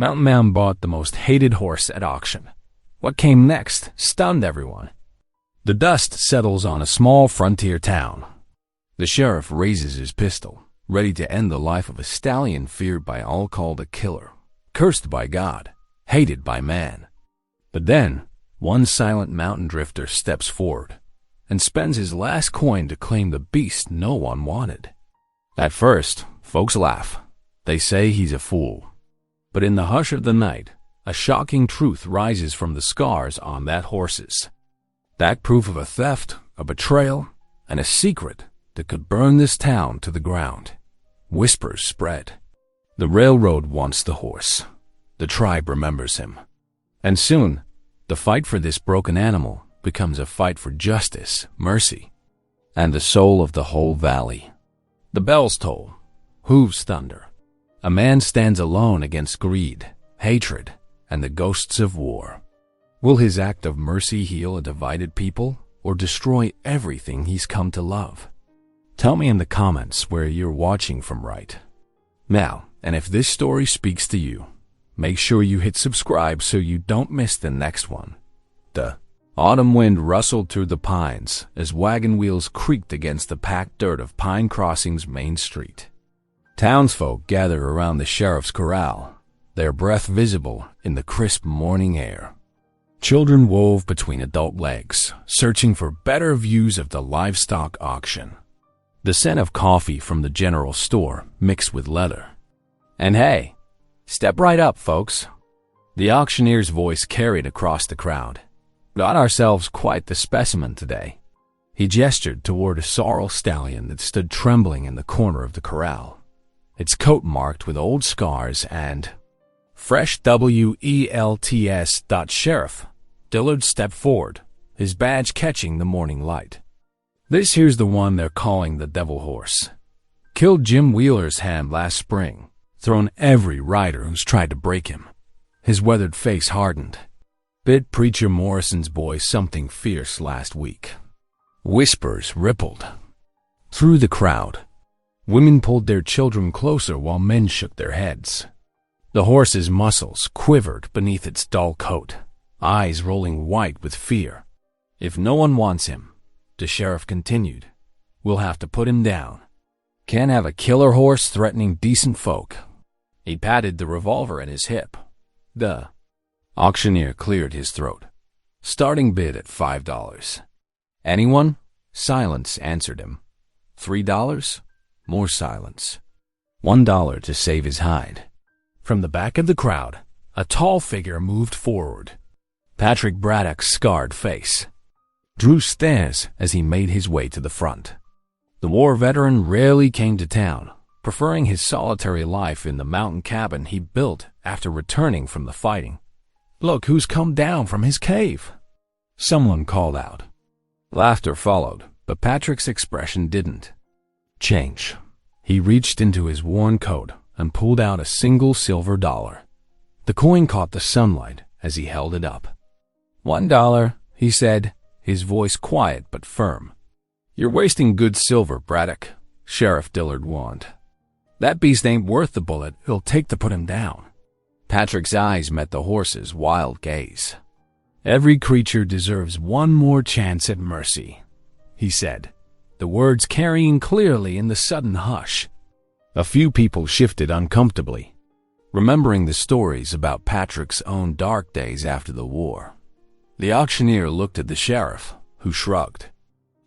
Mountain Man bought the most hated horse at auction. What came next stunned everyone. The dust settles on a small frontier town. The sheriff raises his pistol, ready to end the life of a stallion feared by all, called a killer, cursed by God, hated by man. But then, one silent mountain drifter steps forward and spends his last coin to claim the beast no one wanted. At first, folks laugh. They say he's a fool. But in the hush of the night, a shocking truth rises from the scars on that horse's. That proof of a theft, a betrayal, and a secret that could burn this town to the ground. Whispers spread. The railroad wants the horse. The tribe remembers him. And soon, the fight for this broken animal becomes a fight for justice, mercy, and the soul of the whole valley. The bells toll. Hooves thunder. A man stands alone against greed, hatred, and the ghosts of war. Will his act of mercy heal a divided people or destroy everything he's come to love? Tell me in the comments where you're watching from right now, and if this story speaks to you, make sure you hit subscribe so you don't miss the next one. The autumn wind rustled through the pines as wagon wheels creaked against the packed dirt of Pine Crossing's main street. Townsfolk gathered around the sheriff's corral, their breath visible in the crisp morning air. Children wove between adult legs, searching for better views of the livestock auction. The scent of coffee from the general store mixed with leather. And hey, step right up, folks. The auctioneer's voice carried across the crowd. Got ourselves quite the specimen today. He gestured toward a sorrel stallion that stood trembling in the corner of the corral, its coat marked with old scars and fresh WELTS. Sheriff Dillard stepped forward, his badge catching the morning light. This here's the one they're calling the Devil Horse. Killed Jim Wheeler's hand last spring, thrown every rider who's tried to break him. His weathered face hardened. Bit Preacher Morrison's boy something fierce last week. Whispers rippled through the crowd. Women pulled their children closer while men shook their heads. The horse's muscles quivered beneath its dull coat, eyes rolling white with fear. If no one wants him, the sheriff continued, we'll have to put him down. Can't have a killer horse threatening decent folk. He patted the revolver at his hip. The auctioneer cleared his throat. Starting bid at $5. Anyone? Silence answered him. $3? More silence. $1 to save his hide. From the back of the crowd, a tall figure moved forward. Patrick Braddock's scarred face drew stares as he made his way to the front. The war veteran rarely came to town, preferring his solitary life in the mountain cabin he built after returning from the fighting. Look who's come down from his cave! Someone called out. Laughter followed, but Patrick's expression didn't change. He reached into his worn coat and pulled out a single silver dollar. The coin caught the sunlight as he held it up. $1, he said, his voice quiet but firm. You're wasting good silver, Braddock, Sheriff Dillard warned. That beast ain't worth the bullet it'll take to put him down. Patrick's eyes met the horse's wild gaze. Every creature deserves one more chance at mercy, he said, the words carrying clearly in the sudden hush. A few people shifted uncomfortably, remembering the stories about Patrick's own dark days after the war. The auctioneer looked at the sheriff, who shrugged.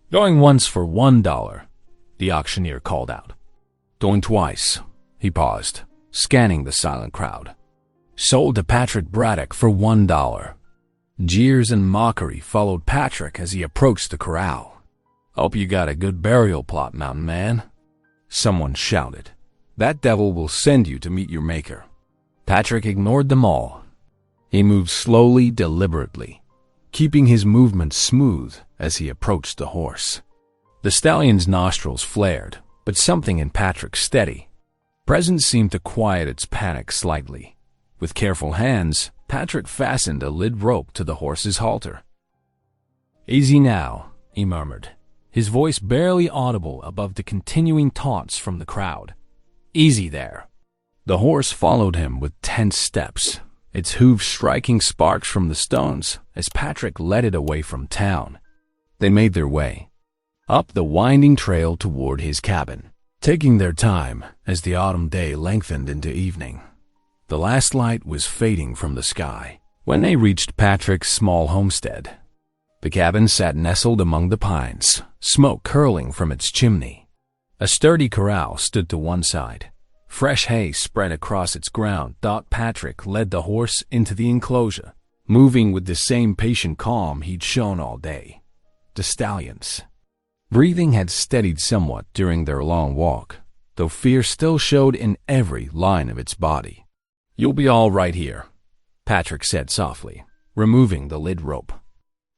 Going once for $1, the auctioneer called out. Going twice, he paused, scanning the silent crowd. Sold to Patrick Braddock for $1. Jeers and mockery followed Patrick as he approached the corral. Hope you got a good burial plot, Mountain Man. Someone shouted. That devil will send you to meet your maker. Patrick ignored them all. He moved slowly, deliberately, keeping his movements smooth as he approached the horse. The stallion's nostrils flared, but something in Patrick's steady presence seemed to quiet its panic slightly. With careful hands, Patrick fastened a lead rope to the horse's halter. Easy now, he murmured, his voice barely audible above the continuing taunts from the crowd. Easy there. The The horse followed him with tense steps, its hooves striking sparks from the stones as Patrick led it away from town. They made their way up the winding trail toward his cabin, taking their time as the autumn day lengthened into evening. The last light was fading from the sky when they reached Patrick's small homestead. The cabin sat nestled among the pines, smoke curling from its chimney. A sturdy corral stood to one side. Fresh hay spread across its ground. Patrick led the horse into the enclosure, moving with the same patient calm he'd shown all day. The stallion's breathing had steadied somewhat during their long walk, though fear still showed in every line of its body. "You'll be all right here," Patrick said softly, removing the lid rope.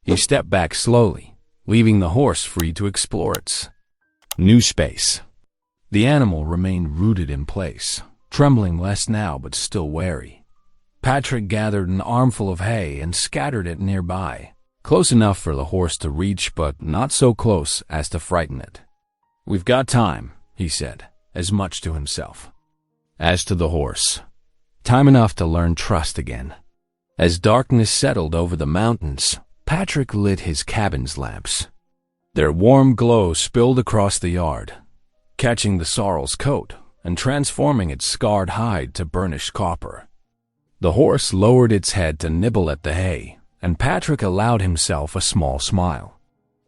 He stepped back slowly, leaving the horse free to explore its new space. The animal remained rooted in place, trembling less now but still wary. Patrick gathered an armful of hay and scattered it nearby, close enough for the horse to reach but not so close as to frighten it. "We've got time," he said, as much to himself as to the horse. Time enough to learn trust again. As darkness settled over the mountains, Patrick lit his cabin's lamps. Their warm glow spilled across the yard, catching the sorrel's coat and transforming its scarred hide to burnished copper. The horse lowered its head to nibble at the hay, and Patrick allowed himself a small smile.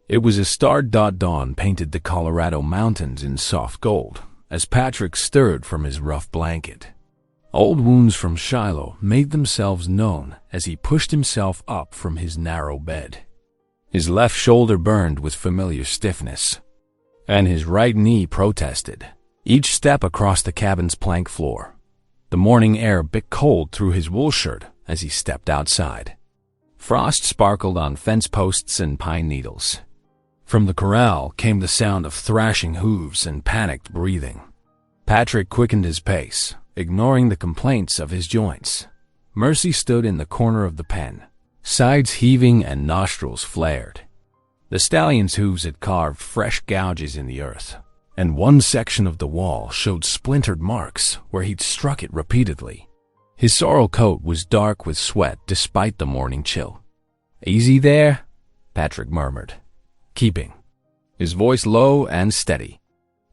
It was a starred dawn painted the Colorado mountains in soft gold as Patrick stirred from his rough blanket. Old wounds from Shiloh made themselves known as he pushed himself up from his narrow bed. His left shoulder burned with familiar stiffness, and his right knee protested each step across the cabin's plank floor. The morning air bit cold through his wool shirt as he stepped outside. Frost sparkled on fence posts and pine needles. From the corral came the sound of thrashing hooves and panicked breathing. Patrick quickened his pace, ignoring the complaints of his joints. Mercy stood in the corner of the pen, sides heaving and nostrils flared. The stallion's hooves had carved fresh gouges in the earth, and one section of the wall showed splintered marks where he'd struck it repeatedly. His sorrel coat was dark with sweat despite the morning chill. "Easy there," Patrick murmured, keeping his voice low and steady.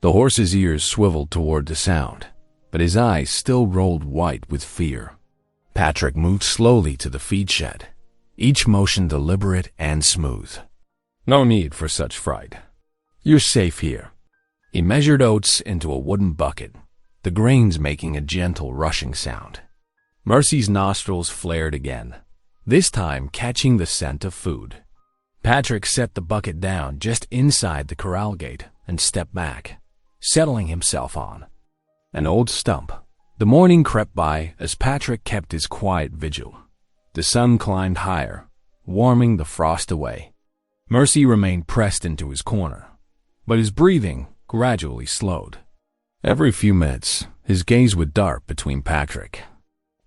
The horse's ears swiveled toward the sound, but his eyes still rolled white with fear. Patrick moved slowly to the feed shed, each motion deliberate and smooth. "No need for such fright. You're safe here." He measured oats into a wooden bucket, the grains making a gentle rushing sound. Mercy's nostrils flared again, this time catching the scent of food. Patrick set the bucket down just inside the corral gate and stepped back, settling himself on an old stump. The morning crept by as Patrick kept his quiet vigil. The sun climbed higher, warming the frost away. Mercy remained pressed into his corner, but his breathing gradually slowed. Every few minutes, his gaze would dart between Patrick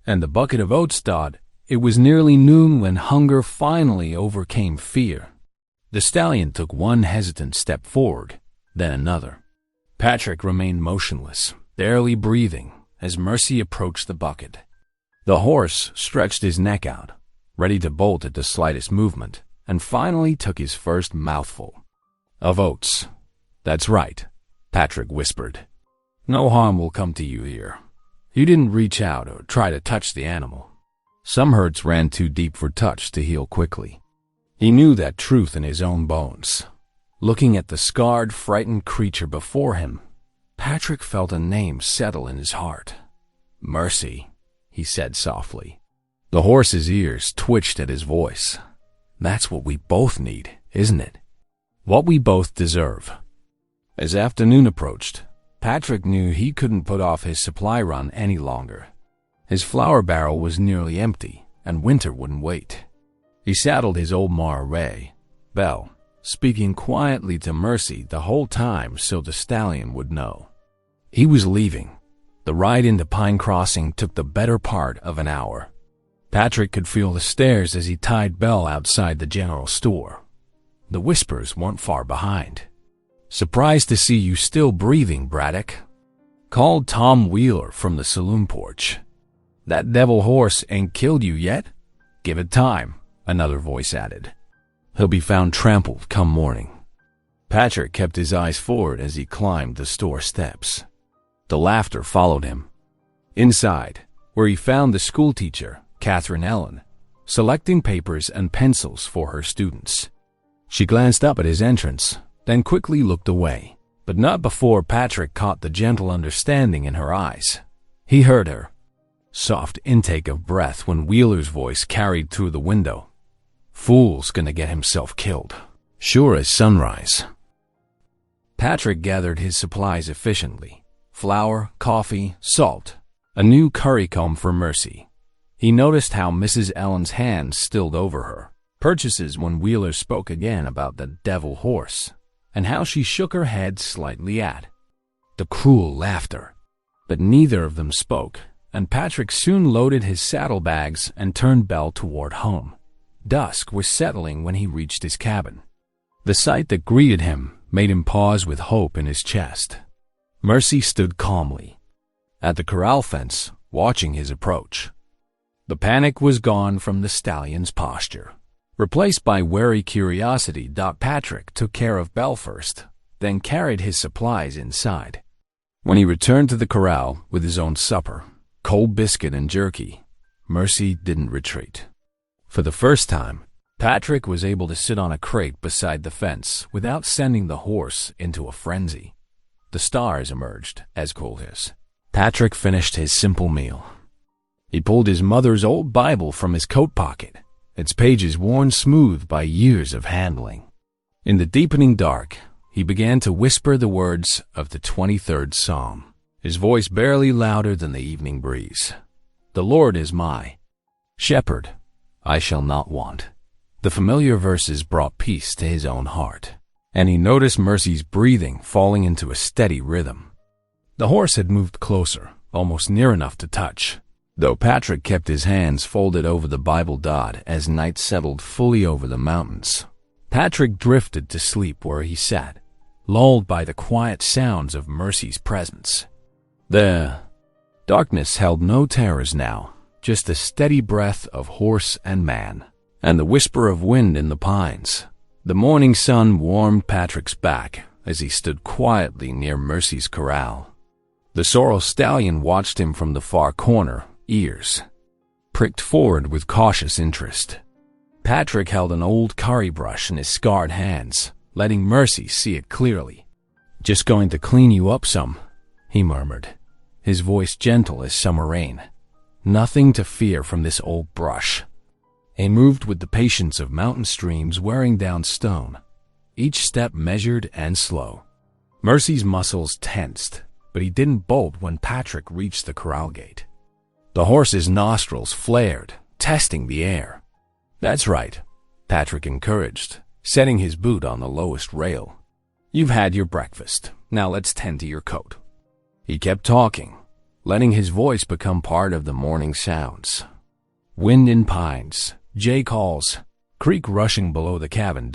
and the bucket of oats. It was nearly noon when hunger finally overcame fear. The stallion took one hesitant step forward, then another. Patrick remained motionless, barely breathing, as Mercy approached the bucket. The horse stretched his neck out, ready to bolt at the slightest movement, and finally took his first mouthful of oats. "That's right," Patrick whispered. "No harm will come to you here. You didn't reach out or try to touch the animal. Some hurts ran too deep for touch to heal quickly." He knew that truth in his own bones. Looking at the scarred, frightened creature before him, Patrick felt a name settle in his heart. "Mercy," he said softly. The horse's ears twitched at his voice. "That's what we both need, isn't it? What we both deserve." As afternoon approached, Patrick knew he couldn't put off his supply run any longer. His flour barrel was nearly empty, and winter wouldn't wait. He saddled his old mare Ray, Belle, speaking quietly to Mercy the whole time so the stallion would know. He was leaving. The ride into Pine Crossing took the better part of an hour. Patrick could feel the stares as he tied Belle outside the general store. The whispers weren't far behind. "Surprised to see you still breathing, Braddock." called Tom Wheeler from the saloon porch. "That devil horse ain't killed you yet? Give it time," another voice added. "He'll be found trampled come morning." Patrick kept his eyes forward as he climbed the store steps. The laughter followed him. Inside, where he found the schoolteacher, Catherine Ellen, selecting papers and pencils for her students. She glanced up at his entrance, then quickly looked away, but not before Patrick caught the gentle understanding in her eyes. He heard her soft intake of breath when Wheeler's voice carried through the window. "Fool's gonna get himself killed, sure as sunrise." Patrick gathered his supplies efficiently: flour, coffee, salt, a new curry comb for Mercy. He noticed how Mrs. Ellen's hands stilled over her purchases when Wheeler spoke again about the devil horse, and how she shook her head slightly at the cruel laughter. But neither of them spoke, and Patrick soon loaded his saddlebags and turned Belle toward home. Dusk was settling when he reached his cabin. The sight that greeted him made him pause with hope in his chest. Mercy stood calmly at the corral fence, watching his approach. The panic was gone from the stallion's posture, replaced by wary curiosity. Patrick took care of Belle first, then carried his supplies inside. When he returned to the corral with his own supper, cold biscuit and jerky, Mercy didn't retreat. For the first time, Patrick was able to sit on a crate beside the fence without sending the horse into a frenzy. The stars emerged as coolers. Patrick finished his simple meal. He pulled his mother's old Bible from his coat pocket, its pages worn smooth by years of handling. In the deepening dark, he began to whisper the words of the 23rd Psalm, his voice barely louder than the evening breeze. "The Lord is my shepherd, I shall not want." The familiar verses brought peace to his own heart, and he noticed Mercy's breathing falling into a steady rhythm. The horse had moved closer, almost near enough to touch, though Patrick kept his hands folded over the Bible. As night settled fully over the mountains, Patrick drifted to sleep where he sat, lulled by the quiet sounds of Mercy's presence. The darkness held no terrors now, just the steady breath of horse and man, and the whisper of wind in the pines. The morning sun warmed Patrick's back as he stood quietly near Mercy's corral. The sorrel stallion watched him from the far corner, ears pricked forward with cautious interest. Patrick held an old curry brush in his scarred hands, letting Mercy see it clearly. "Just going to clean you up some," he murmured, his voice gentle as summer rain. "Nothing to fear from this old brush." He moved with the patience of mountain streams wearing down stone, each step measured and slow. Mercy's muscles tensed, but he didn't bolt when Patrick reached the corral gate. The horse's nostrils flared, testing the air. "That's right," Patrick encouraged, setting his boot on the lowest rail. "You've had your breakfast. Now let's tend to your coat." He kept talking, letting his voice become part of the morning sounds. Wind in pines, jay calls, creek rushing below the cabin.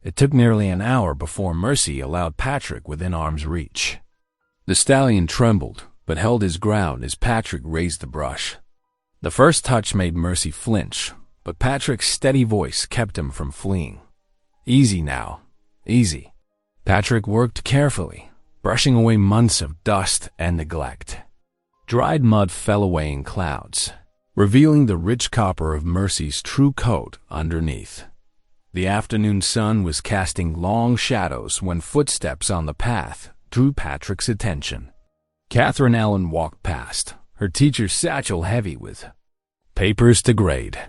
It took nearly an hour before Mercy allowed Patrick within arm's reach. The stallion trembled, but held his ground as Patrick raised the brush. The first touch made Mercy flinch, but Patrick's steady voice kept him from fleeing. "Easy now, easy." Patrick worked carefully, brushing away months of dust and neglect. Dried mud fell away in clouds, revealing the rich copper of Mercy's true coat underneath. The afternoon sun was casting long shadows when footsteps on the path drew Patrick's attention. Catherine Ellen walked past, her teacher's satchel heavy with papers to grade.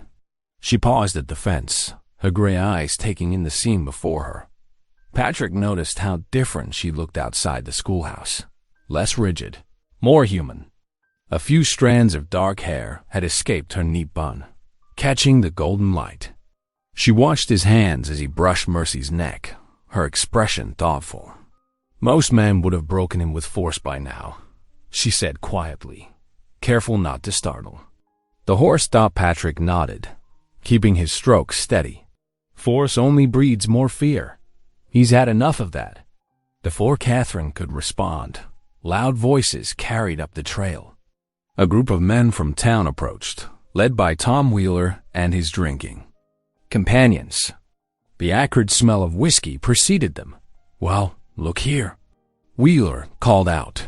She paused at the fence, her gray eyes taking in the scene before her. Patrick noticed how different she looked outside the schoolhouse. Less rigid, more human. A few strands of dark hair had escaped her neat bun, catching the golden light. She watched his hands as he brushed Mercy's neck, her expression thoughtful. "Most men would have broken him with force by now," she said quietly, careful not to startle. The horse Patrick nodded, keeping his stroke steady. "Force only breeds more fear. He's had enough of that." Before Catherine could respond, Loud voices carried up the trail. A group of men from town approached, led by Tom Wheeler and his drinking companions. The acrid smell of whiskey preceded them. "Well, look here," Wheeler called out.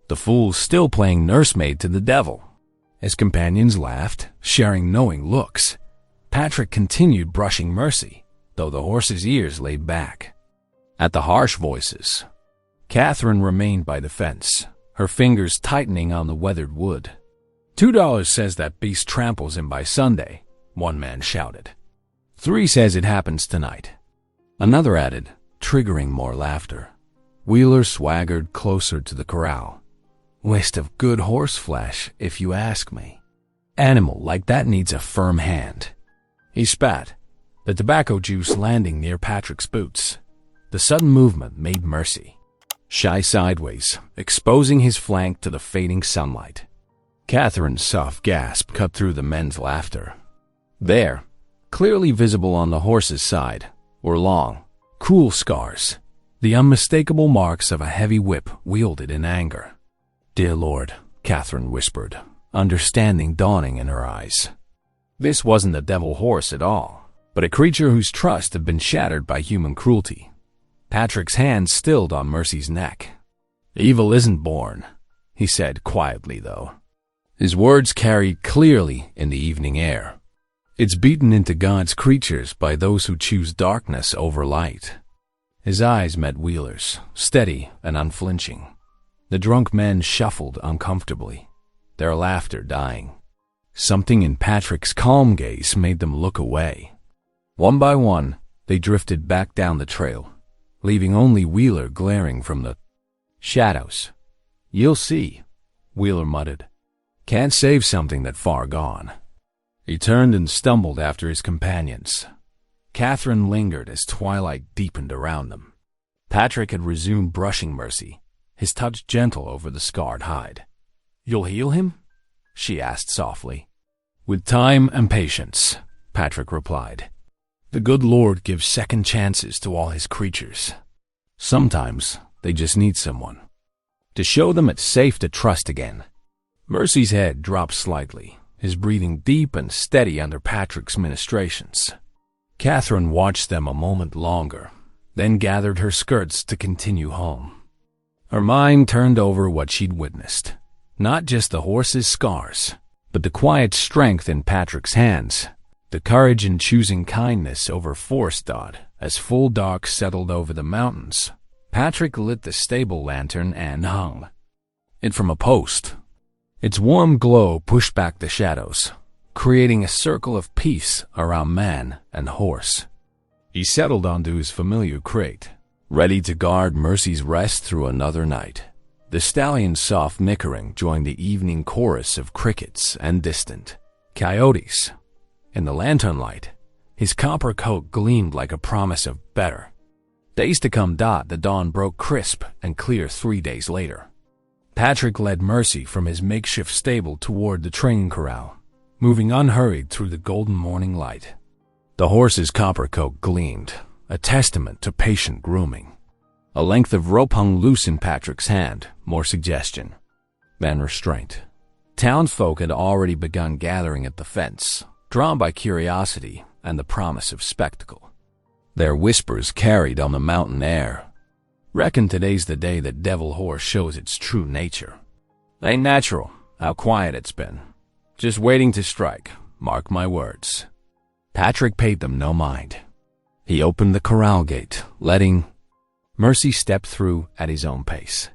"The fool's still playing nursemaid to the devil." His companions laughed, sharing knowing looks. Patrick continued brushing Mercy, though the horse's ears lay back. At the harsh voices, Catherine remained by the fence, her fingers tightening on the weathered wood. $2 says that beast tramples him by Sunday," one man shouted. "3 says it happens tonight," another added, triggering more laughter. Wheeler swaggered closer to the corral. "Waste of good horse flesh, if you ask me. Animal like that needs a firm hand." He spat, the tobacco juice landing near Patrick's boots. The sudden movement made Mercy shy sideways, exposing his flank to the fading sunlight. Catherine's soft gasp cut through the men's laughter. There, clearly visible on the horse's side, were long, cruel scars, the unmistakable marks of a heavy whip wielded in anger. "Dear Lord," Catherine whispered, understanding dawning in her eyes. This wasn't a devil horse at all, but a creature whose trust had been shattered by human cruelty. Patrick's hand stilled on Mercy's neck. "Evil isn't born," he said quietly, though. His words carried clearly in the evening air. "It's beaten into God's creatures by those who choose darkness over light." His eyes met Wheeler's, steady and unflinching. The drunk men shuffled uncomfortably, their laughter dying. Something in Patrick's calm gaze made them look away. One by one, they drifted back down the trail, leaving only Wheeler glaring from the shadows. "You'll see," Wheeler muttered. "Can't save something that far gone." He turned and stumbled after his companions. Catherine lingered as twilight deepened around them. Patrick had resumed brushing Mercy, his touch gentle over the scarred hide. "You'll heal him?" she asked softly. "With time and patience," Patrick replied. "The good Lord gives second chances to all his creatures. Sometimes they just need someone to show them it's safe to trust again." Mercy's head dropped slightly, his breathing deep and steady under Patrick's ministrations. Catherine watched them a moment longer, then gathered her skirts to continue home. Her mind turned over what she'd witnessed, not just the horse's scars, but the quiet strength in Patrick's hands, the courage in choosing kindness over force. As full dark settled over the mountains, Patrick lit the stable lantern and hung it from a post. Its warm glow pushed back the shadows, creating a circle of peace around man and horse. He settled onto his familiar crate, ready to guard Mercy's rest through another night. The stallion's soft nickering joined the evening chorus of crickets and distant coyotes. In the lantern light, his copper coat gleamed like a promise of better days to come. The dawn broke crisp and clear 3 days later. Patrick led Mercy from his makeshift stable toward the training corral, moving unhurried through the golden morning light. The horse's copper coat gleamed, a testament to patient grooming. A length of rope hung loose in Patrick's hand, more suggestion than restraint. Townsfolk had already begun gathering at the fence, drawn by curiosity and the promise of spectacle. Their whispers carried on the mountain air. "Reckon today's the day that devil horse shows its true nature. Ain't natural how quiet it's been. Just waiting to strike, mark my words." Patrick paid them no mind. He opened the corral gate, letting Mercy step through at his own pace.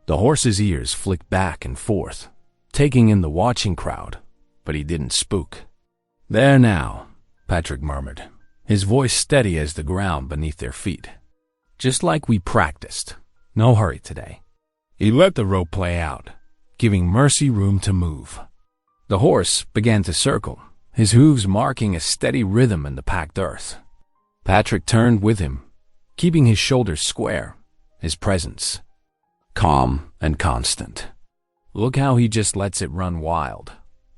The horse's ears flicked back and forth, taking in the watching crowd, but he didn't spook. "There now," Patrick murmured, his voice steady as the ground beneath their feet. "Just like we practiced. No hurry today." He let the rope play out, giving Mercy room to move. The horse began to circle, his hooves marking a steady rhythm in the packed earth. Patrick turned with him, keeping his shoulders square, his presence calm and constant. "Look how he just lets it run wild."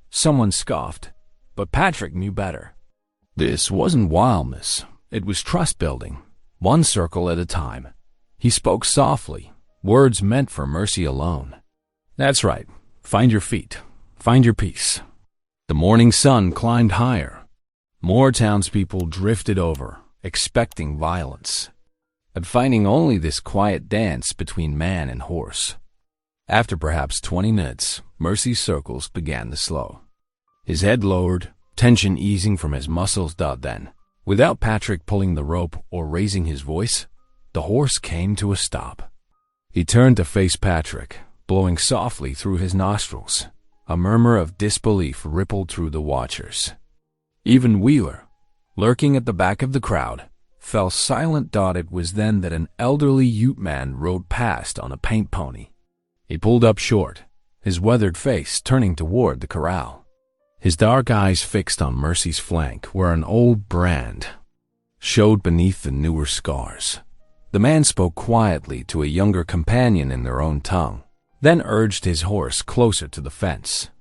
Someone scoffed, but Patrick knew better. This wasn't wildness, it was trust building, one circle at a time. He spoke softly, Words meant for Mercy alone. That's right. Find your feet. Find your peace. The morning sun climbed higher. More townspeople drifted over, expecting violence, but finding only this quiet dance between man and horse. After perhaps 20 minutes, Mercy's circles began to slow. His head lowered, tension easing from his muscles. Then, without Patrick pulling the rope or raising his voice, the horse came to a stop. He turned to face Patrick, blowing softly through his nostrils. A murmur of disbelief rippled through the watchers. Even Wheeler, lurking at the back of the crowd, fell silent. It was then that an elderly Ute man rode past on a paint pony. He pulled up short, his weathered face turning toward the corral. His dark eyes fixed on Mercy's flank, where an old brand showed beneath the newer scars. The man spoke quietly to a younger companion in their own tongue, then urged his horse closer to the fence.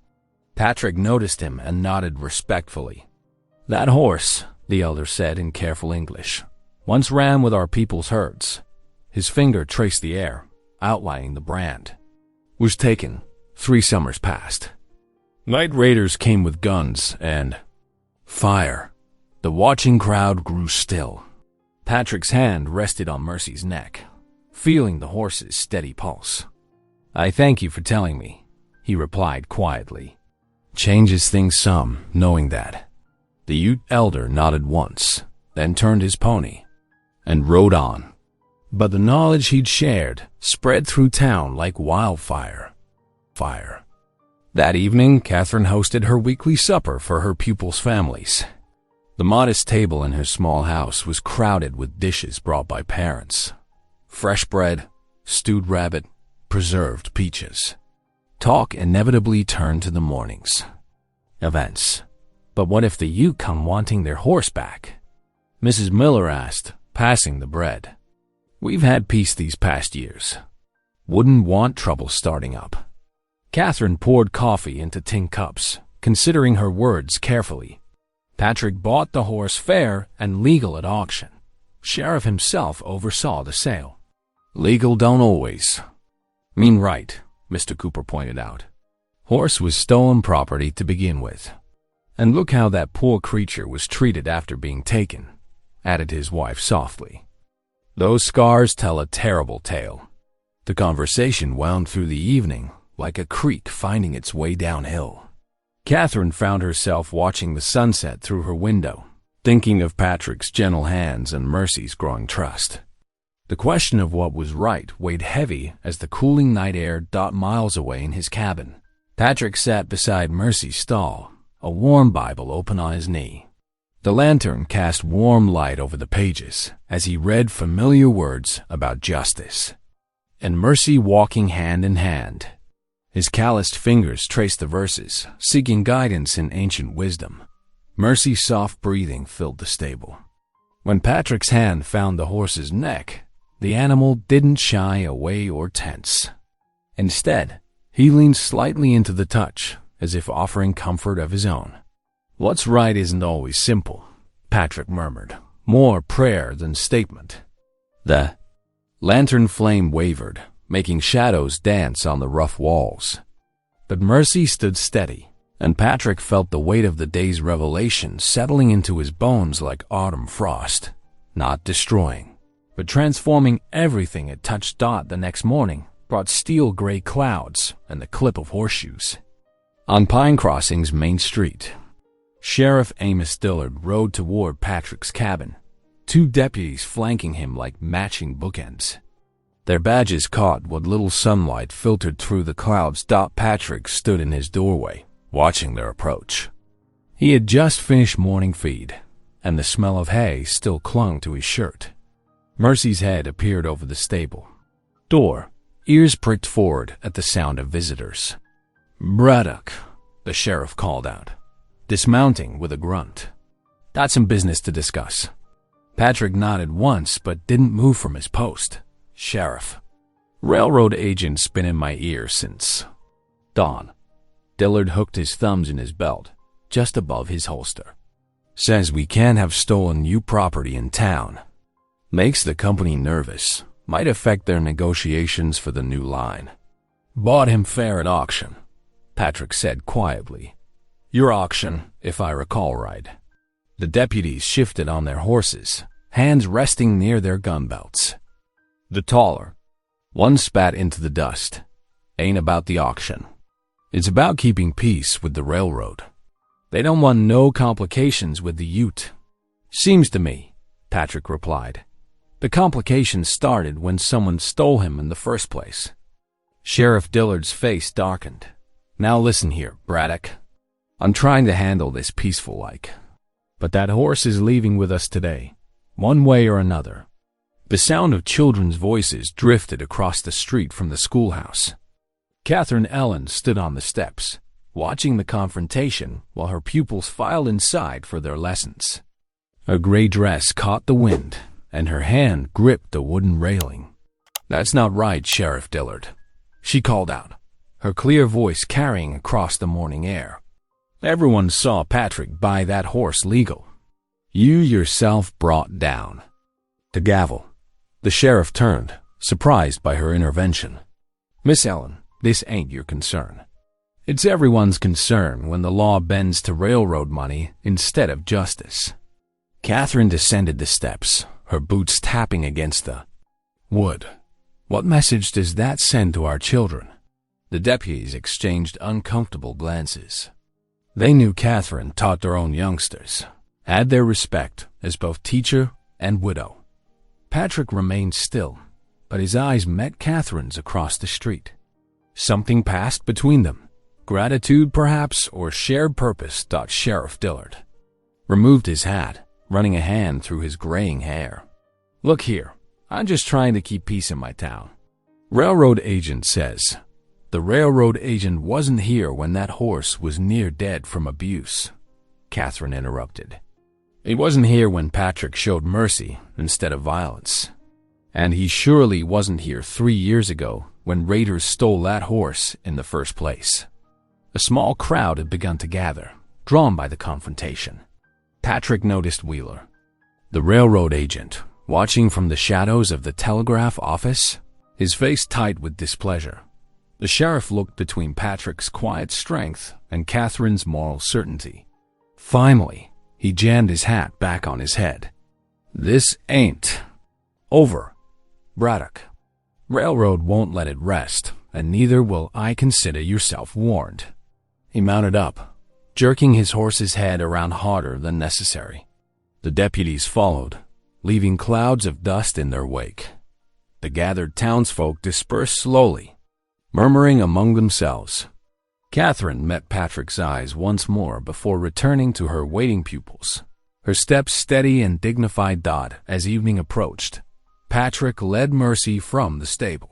Patrick noticed him and nodded respectfully. "That horse," the elder said in careful English, "once ran with our people's herds." His finger traced the air, outlining the brand. "Was taken 3 summers past. Night raiders came with guns and fire." The watching crowd grew still. Patrick's hand rested on Mercy's neck, feeling the horse's steady pulse. "I thank you for telling me," he replied quietly. "Changes things some, knowing that." The Ute elder nodded once, then turned his pony and rode on. But the knowledge he'd shared spread through town like wildfire. That evening, Catherine hosted her weekly supper for her pupils' families. The modest table in her small house was crowded with dishes brought by parents. Fresh bread, stewed rabbit, preserved peaches. Talk inevitably turned to the morning's events. But what if the Ute come wanting their horse back? Mrs. Miller asked, passing the bread. "We've had peace these past years. Wouldn't want trouble starting up." Catherine poured coffee into tin cups, considering her words carefully. Patrick bought the horse fair and legal at auction. Sheriff himself oversaw the sale. "Legal don't always mean right," Mr. Cooper pointed out. "Horse was stolen property to begin with. And look how that poor creature was treated after being taken," added his wife softly. "Those scars tell a terrible tale." The conversation wound through the evening like a creek finding its way downhill. Catherine found herself watching the sunset through her window, thinking of Patrick's gentle hands and Mercy's growing trust. The question of what was right weighed heavy as the cooling night air dot miles away in his cabin. Patrick sat beside Mercy's stall, a warm Bible open on his knee. The lantern cast warm light over the pages as he read familiar words about justice. And Mercy walking hand in hand. His calloused fingers traced the verses, seeking guidance in ancient wisdom. Mercy's soft breathing filled the stable. When Patrick's hand found the horse's neck, the animal didn't shy away or tense. Instead, he leaned slightly into the touch, as if offering comfort of his own. "What's right isn't always simple," Patrick murmured, more prayer than statement. The lantern flame wavered, making shadows dance on the rough walls. But Mercy stood steady, and Patrick felt the weight of the day's revelation settling into his bones like autumn frost, not destroying, but transforming everything it touched. The next morning brought steel-gray clouds and the clip of horseshoes. On Pine Crossing's main street, Sheriff Amos Dillard rode toward Patrick's cabin, 2 deputies flanking him like matching bookends. Their badges caught what little sunlight filtered through the clouds. Patrick stood in his doorway, watching their approach. He had just finished morning feed, and the smell of hay still clung to his shirt. Mercy's head appeared over the stable door, ears pricked forward at the sound of visitors. "Braddock," the sheriff called out, dismounting with a grunt. "Got some business to discuss." Patrick nodded once but didn't move from his post. "Sheriff, railroad agent's been in my ear since dawn." Dillard hooked his thumbs in his belt, just above his holster. "Says we can't have stolen new property in town. Makes the company nervous. might affect their negotiations for the new line. Bought him fair at auction, Patrick said quietly. Your auction, if I recall right. The deputies shifted on their horses, hands resting near their gun belts. The taller one spat into the dust. Ain't about the auction. It's about keeping peace with the railroad. They don't want no complications with the Ute. Seems to me, Patrick replied. The complications started when someone stole him in the first place. Sheriff Dillard's face darkened. Now listen here, Braddock. I'm trying to handle this peaceful-like. But that horse is leaving with us today, one way or another. The sound of children's voices drifted across the street from the schoolhouse. Catherine Ellen stood on the steps, watching the confrontation while her pupils filed inside for their lessons. Her gray dress caught the wind, and her hand gripped the wooden railing. That's not right, Sheriff Dillard, she called out, her clear voice carrying across the morning air. Everyone saw Patrick buy that horse legal. You yourself brought down. The gavel. The sheriff turned, surprised by her intervention. Miss Ellen, this ain't your concern. It's everyone's concern when the law bends to railroad money instead of justice. Catherine descended the steps, her boots tapping against the wood. What message does that send to our children? The deputies exchanged uncomfortable glances. They knew Catherine taught their own youngsters, had their respect as both teacher and widow. Patrick remained still, but his eyes met Catherine's across the street. Something passed between them. Gratitude, perhaps, or shared purpose, thought Sheriff Dillard. Removed his hat, running a hand through his graying hair. Look here, I'm just trying to keep peace in my town. Railroad agent says. The railroad agent wasn't here when that horse was near dead from abuse, Catherine interrupted. He wasn't here when Patrick showed mercy instead of violence. And he surely wasn't here 3 years ago when raiders stole that horse in the first place. A small crowd had begun to gather, drawn by the confrontation. Patrick noticed Wheeler, the railroad agent, watching from the shadows of the telegraph office, his face tight with displeasure. The sheriff looked between Patrick's quiet strength and Catherine's moral certainty. Finally, he jammed his hat back on his head. This ain't over, Braddock. Railroad won't let it rest, and neither will I. Consider yourself warned. He mounted up, jerking his horse's head around harder than necessary. The deputies followed, leaving clouds of dust in their wake. The gathered townsfolk dispersed slowly, murmuring among themselves. Catherine met Patrick's eyes once more before returning to her waiting pupils, her steps steady and dignified. As evening approached, Patrick led Mercy from the stable.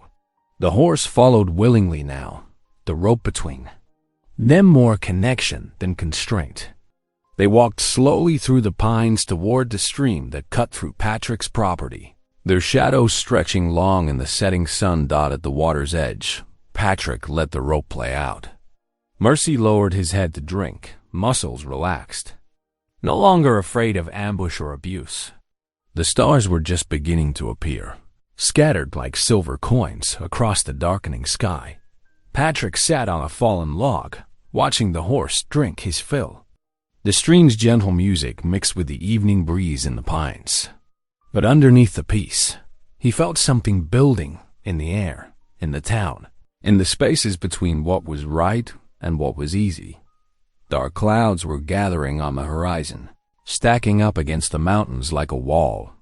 The horse followed willingly now, the rope between them more connection than constraint. They walked slowly through the pines toward the stream that cut through Patrick's property, their shadows stretching long in the setting sun. At the water's edge, Patrick let the rope play out. Mercy lowered his head to drink, muscles relaxed. No longer afraid of ambush or abuse. The stars were just beginning to appear, scattered like silver coins across the darkening sky. Patrick sat on a fallen log, watching the horse drink his fill. The stream's gentle music mixed with the evening breeze in the pines. But underneath the peace, he felt something building in the air, in the town, in the spaces between what was right and what was easy. Dark clouds were gathering on the horizon, stacking up against the mountains like a wall.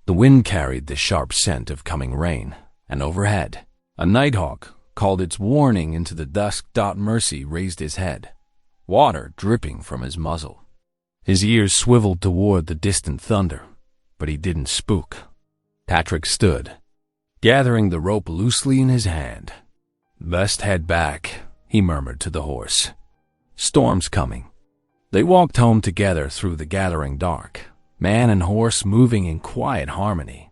The wind carried the sharp scent of coming rain, and overhead, a nighthawk called its warning into the dusk. Mercy raised his head, water dripping from his muzzle. His ears swiveled toward the distant thunder, but he didn't spook. Patrick stood, gathering the rope loosely in his hand. Best head back, he murmured to the horse. Storm's coming. They walked home together through the gathering dark, man and horse moving in quiet harmony.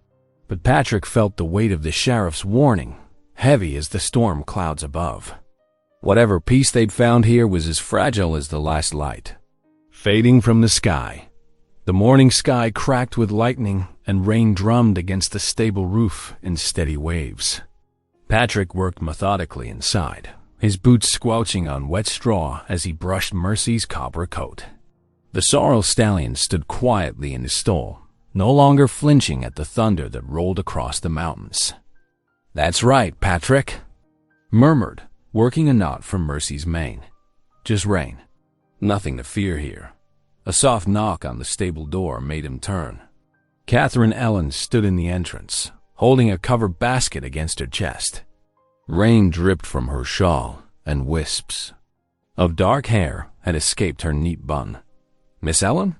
But Patrick felt the weight of the sheriff's warning, heavy as the storm clouds above. Whatever peace they'd found here was as fragile as the last light, fading from the sky. The morning sky cracked with lightning, and rain drummed against the stable roof in steady waves. Patrick worked methodically inside, his boots squelching on wet straw as he brushed Mercy's copper coat. The sorrel stallion stood quietly in his stall, no longer flinching at the thunder that rolled across the mountains. "That's right, Patrick," murmured, working a knot from Mercy's mane. "Just rain. Nothing to fear here." A soft knock on the stable door made him turn. Catherine Ellen stood in the entrance, holding a covered basket against her chest. Rain dripped from her shawl, and wisps of dark hair had escaped her neat bun. "Miss Ellen?"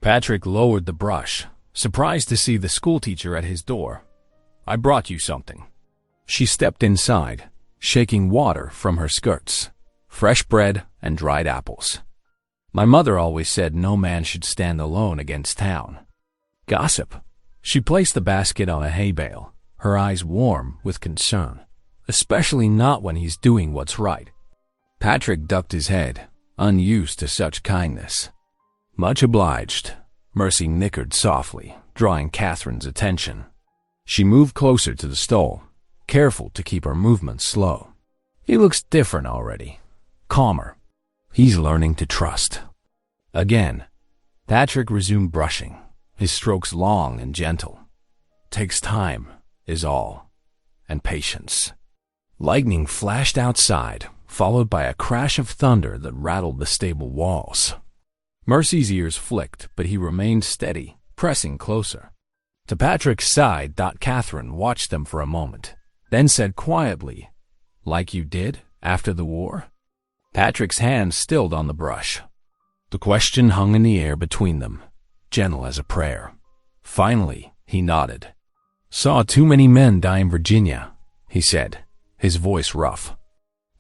Patrick lowered the brush, surprised to see the schoolteacher at his door. "I brought you something." She stepped inside, shaking water from her skirts, fresh bread and dried apples. "My mother always said no man should stand alone against town. Gossip." She placed the basket on a hay bale, her eyes warm with concern, especially not when he's doing what's right. Patrick ducked his head, unused to such kindness. "Much obliged," Mercy nickered softly, drawing Catherine's attention. She moved closer to the stall, careful to keep her movements slow. "He looks different already, calmer. He's learning to trust." Again, Patrick resumed brushing, his strokes long and gentle. "Takes time, is all, and patience." Lightning flashed outside, followed by a crash of thunder that rattled the stable walls. Mercy's ears flicked, but he remained steady, pressing closer. To Patrick's side, Catherine watched them for a moment, then said quietly, "Like you did after the war?" Patrick's hand stilled on the brush. The question hung in the air between them, gentle as a prayer. Finally, he nodded. "Saw too many men die in Virginia," he said, his voice rough.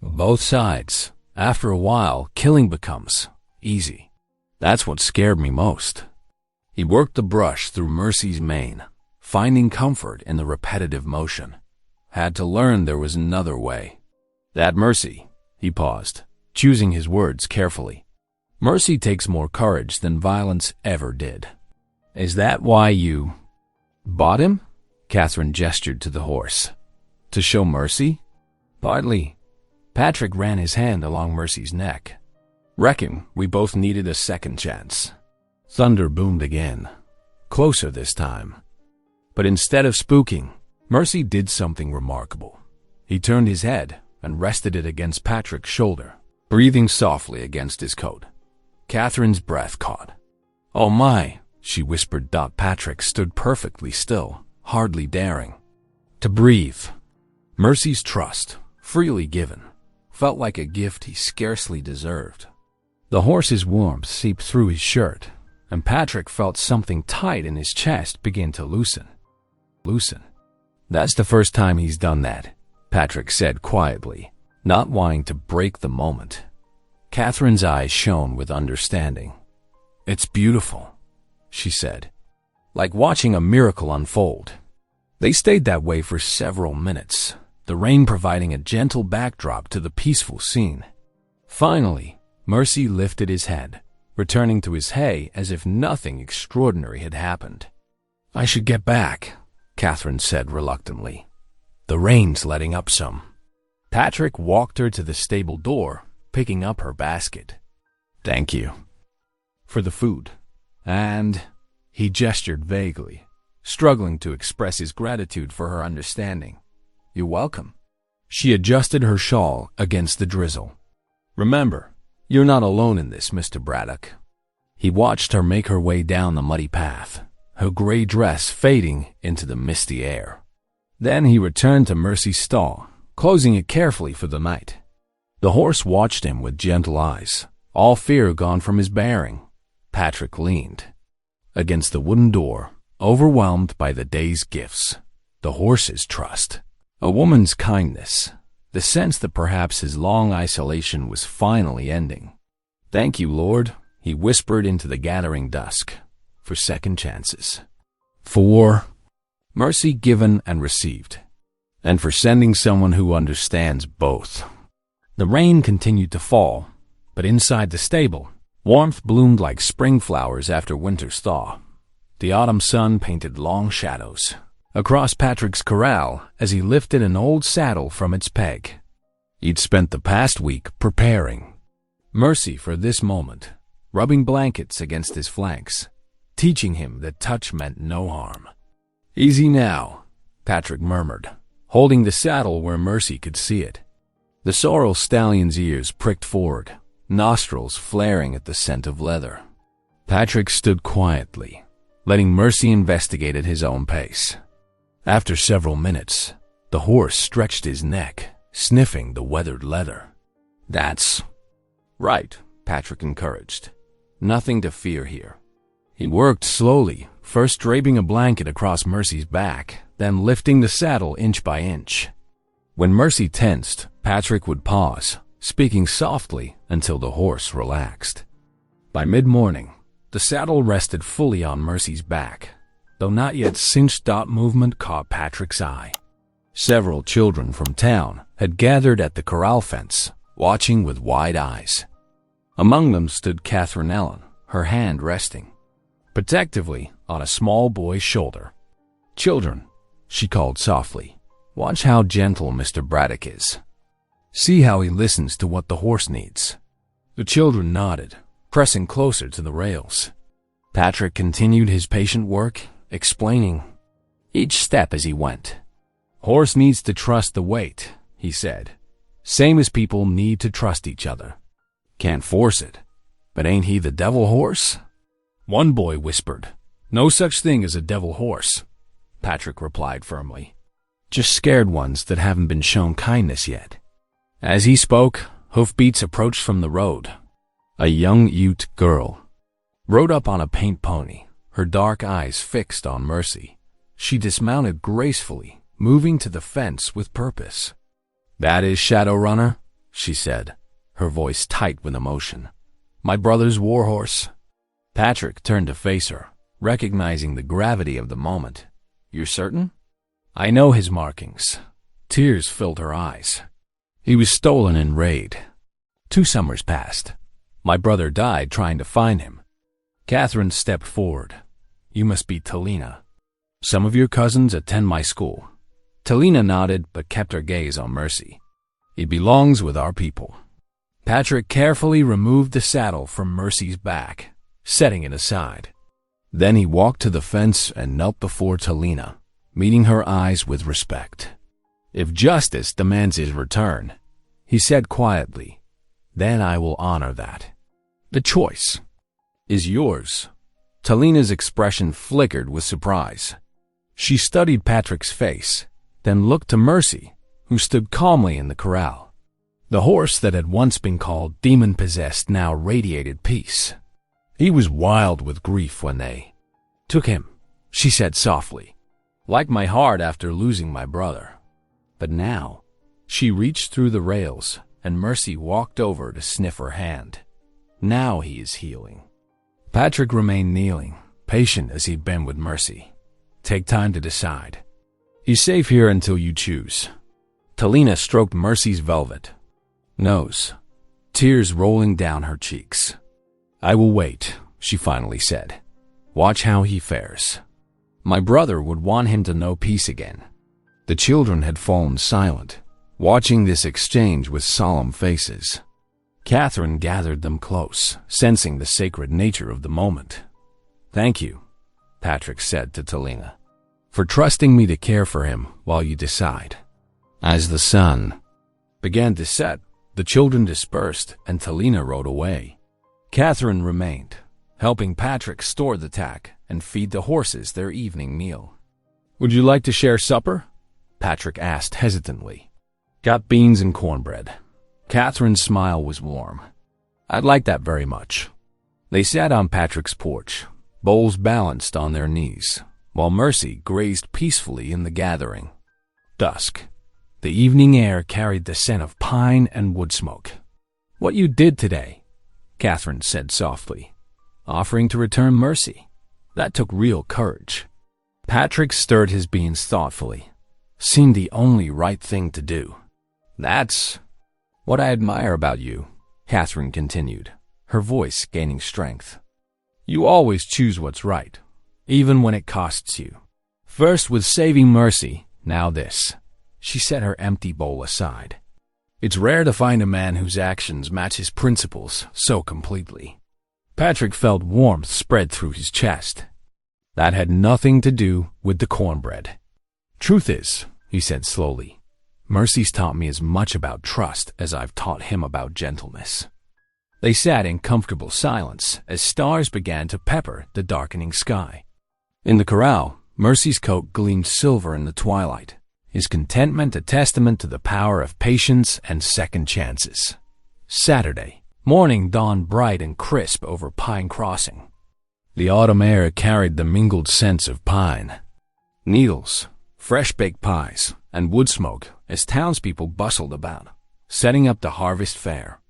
"Both sides. After a while, killing becomes easy. That's what scared me most." He worked the brush through Mercy's mane, finding comfort in the repetitive motion. Had to learn there was another way. "That Mercy," he paused, choosing his words carefully. "Mercy takes more courage than violence ever did. Is that why you bought him?" Catherine gestured to the horse. "To show mercy?" "Partly." Patrick ran his hand along Mercy's neck. "Reckon we both needed a second chance." Thunder boomed again, closer this time. But instead of spooking, Mercy did something remarkable. He turned his head and rested it against Patrick's shoulder, breathing softly against his coat. Catherine's breath caught. "Oh my," she whispered. Patrick stood perfectly still, hardly daring to breathe. Mercy's trust, freely given, felt like a gift he scarcely deserved. The horse's warmth seeped through his shirt, and Patrick felt something tight in his chest begin to loosen. "That's the first time he's done that," Patrick said quietly, not wanting to break the moment. Catherine's eyes shone with understanding. "It's beautiful," she said, "like watching a miracle unfold." They stayed that way for several minutes, the rain providing a gentle backdrop to the peaceful scene. Finally, Mercy lifted his head, returning to his hay as if nothing extraordinary had happened. "I should get back," Catherine said reluctantly. "The rain's letting up some." Patrick walked her to the stable door, picking up her basket. "Thank you for the food. And," he gestured vaguely, struggling to express his gratitude for her understanding. "You're welcome." She adjusted her shawl against the drizzle. "Remember, you're not alone in this, Mr. Braddock." He watched her make her way down the muddy path, her gray dress fading into the misty air. Then he returned to Mercy's stall, closing it carefully for the night. The horse watched him with gentle eyes, all fear gone from his bearing. Patrick leaned against the wooden door, overwhelmed by the day's gifts, the horse's trust, a woman's kindness, the sense that perhaps his long isolation was finally ending. "Thank you, Lord," he whispered into the gathering dusk, "for second chances, for mercy given and received, and for sending someone who understands both." The rain continued to fall, but inside the stable, Warmth bloomed like spring flowers after winter's thaw. The autumn sun painted long shadows across Patrick's corral as he lifted an old saddle from its peg. He'd spent the past week preparing Mercy for this moment, rubbing blankets against his flanks, teaching him that touch meant no harm. "Easy now," Patrick murmured, holding the saddle where Mercy could see it. The sorrel stallion's ears pricked forward, nostrils flaring at the scent of leather. Patrick stood quietly, letting Mercy investigate at his own pace. After several minutes, the horse stretched his neck, sniffing the weathered leather. "That's right," Patrick encouraged. "Nothing to fear here." He worked slowly, first draping a blanket across Mercy's back, then lifting the saddle inch by inch. When Mercy tensed, Patrick would pause, speaking softly until the horse relaxed. By mid-morning, the saddle rested fully on Mercy's back, though not yet cinched. Movement caught Patrick's eye. Several children from town had gathered at the corral fence, watching with wide eyes. Among them stood Catherine Ellen, her hand resting protectively on a small boy's shoulder. "Children," she called softly, "watch how gentle Mr. Braddock is. See how he listens to what the horse needs." The children nodded, pressing closer to the rails. Patrick continued his patient work, explaining each step as he went. "Horse needs to trust the weight," he said. "Same as people need to trust each other. Can't force it, but ain't he the devil horse?" One boy whispered, "No such thing as a devil horse," Patrick replied firmly. "Just scared ones that haven't been shown kindness yet." As he spoke, hoofbeats approached from the road. A young Ute girl rode up on a paint pony, her dark eyes fixed on Mercy. She dismounted gracefully, moving to the fence with purpose. "That is Shadowrunner," she said, her voice tight with emotion. "My brother's warhorse." Patrick turned to face her, recognizing the gravity of the moment. "You're certain?" "I know his markings." Tears filled her eyes. "He was stolen in raid. 2 summers passed. My brother died trying to find him." Catherine stepped forward. "You must be Talina. Some of your cousins attend my school." Talina nodded but kept her gaze on Mercy. "He belongs with our people." Patrick carefully removed the saddle from Mercy's back, setting it aside. Then he walked to the fence and knelt before Talina, meeting her eyes with respect. "If justice demands his return," he said quietly, "then I will honor that. The choice is yours." Talina's expression flickered with surprise. She studied Patrick's face, then looked to Mercy, who stood calmly in the corral. The horse that had once been called demon-possessed now radiated peace. "He was wild with grief when they took him," she said softly, "like my heart after losing my brother. But now," she reached through the rails, and Mercy walked over to sniff her hand. "Now he is healing." Patrick remained kneeling, patient as he'd been with Mercy. "Take time to decide. He's safe here until you choose." Talina stroked Mercy's velvet nose, tears rolling down her cheeks. "I will wait," she finally said. "Watch how he fares. My brother would want him to know peace again." The children had fallen silent, watching this exchange with solemn faces. Catherine gathered them close, sensing the sacred nature of the moment. "Thank you," Patrick said to Talina, "for trusting me to care for him while you decide." As the sun began to set, the children dispersed and Talina rode away. Catherine remained, helping Patrick store the tack and feed the horses their evening meal. "Would you like to share supper?" Patrick asked hesitantly. "Got beans and cornbread." Catherine's smile was warm. "I'd like that very much." They sat on Patrick's porch, bowls balanced on their knees, while Mercy grazed peacefully in the gathering dusk. The evening air carried the scent of pine and wood smoke. "What you did today," Catherine said softly, "offering to return Mercy. That took real courage." Patrick stirred his beans thoughtfully. Seemed the only right thing to do. "That's what I admire about you," Catherine continued, her voice gaining strength. "You always choose what's right, even when it costs you. First with saving Mercy, now this." She set her empty bowl aside. It's rare to find a man whose actions match his principles so completely. Patrick felt warmth spread through his chest. That had nothing to do with the cornbread. "Truth is," he said slowly, "Mercy's taught me as much about trust as I've taught him about gentleness." They sat in comfortable silence as stars began to pepper the darkening sky. In the corral, Mercy's coat gleamed silver in the twilight, his contentment a testament to the power of patience and second chances. Saturday morning dawned bright and crisp over Pine Crossing. The autumn air carried the mingled scents of pine, needles, fresh-baked pies, and wood smoke as townspeople bustled about, setting up the harvest fair.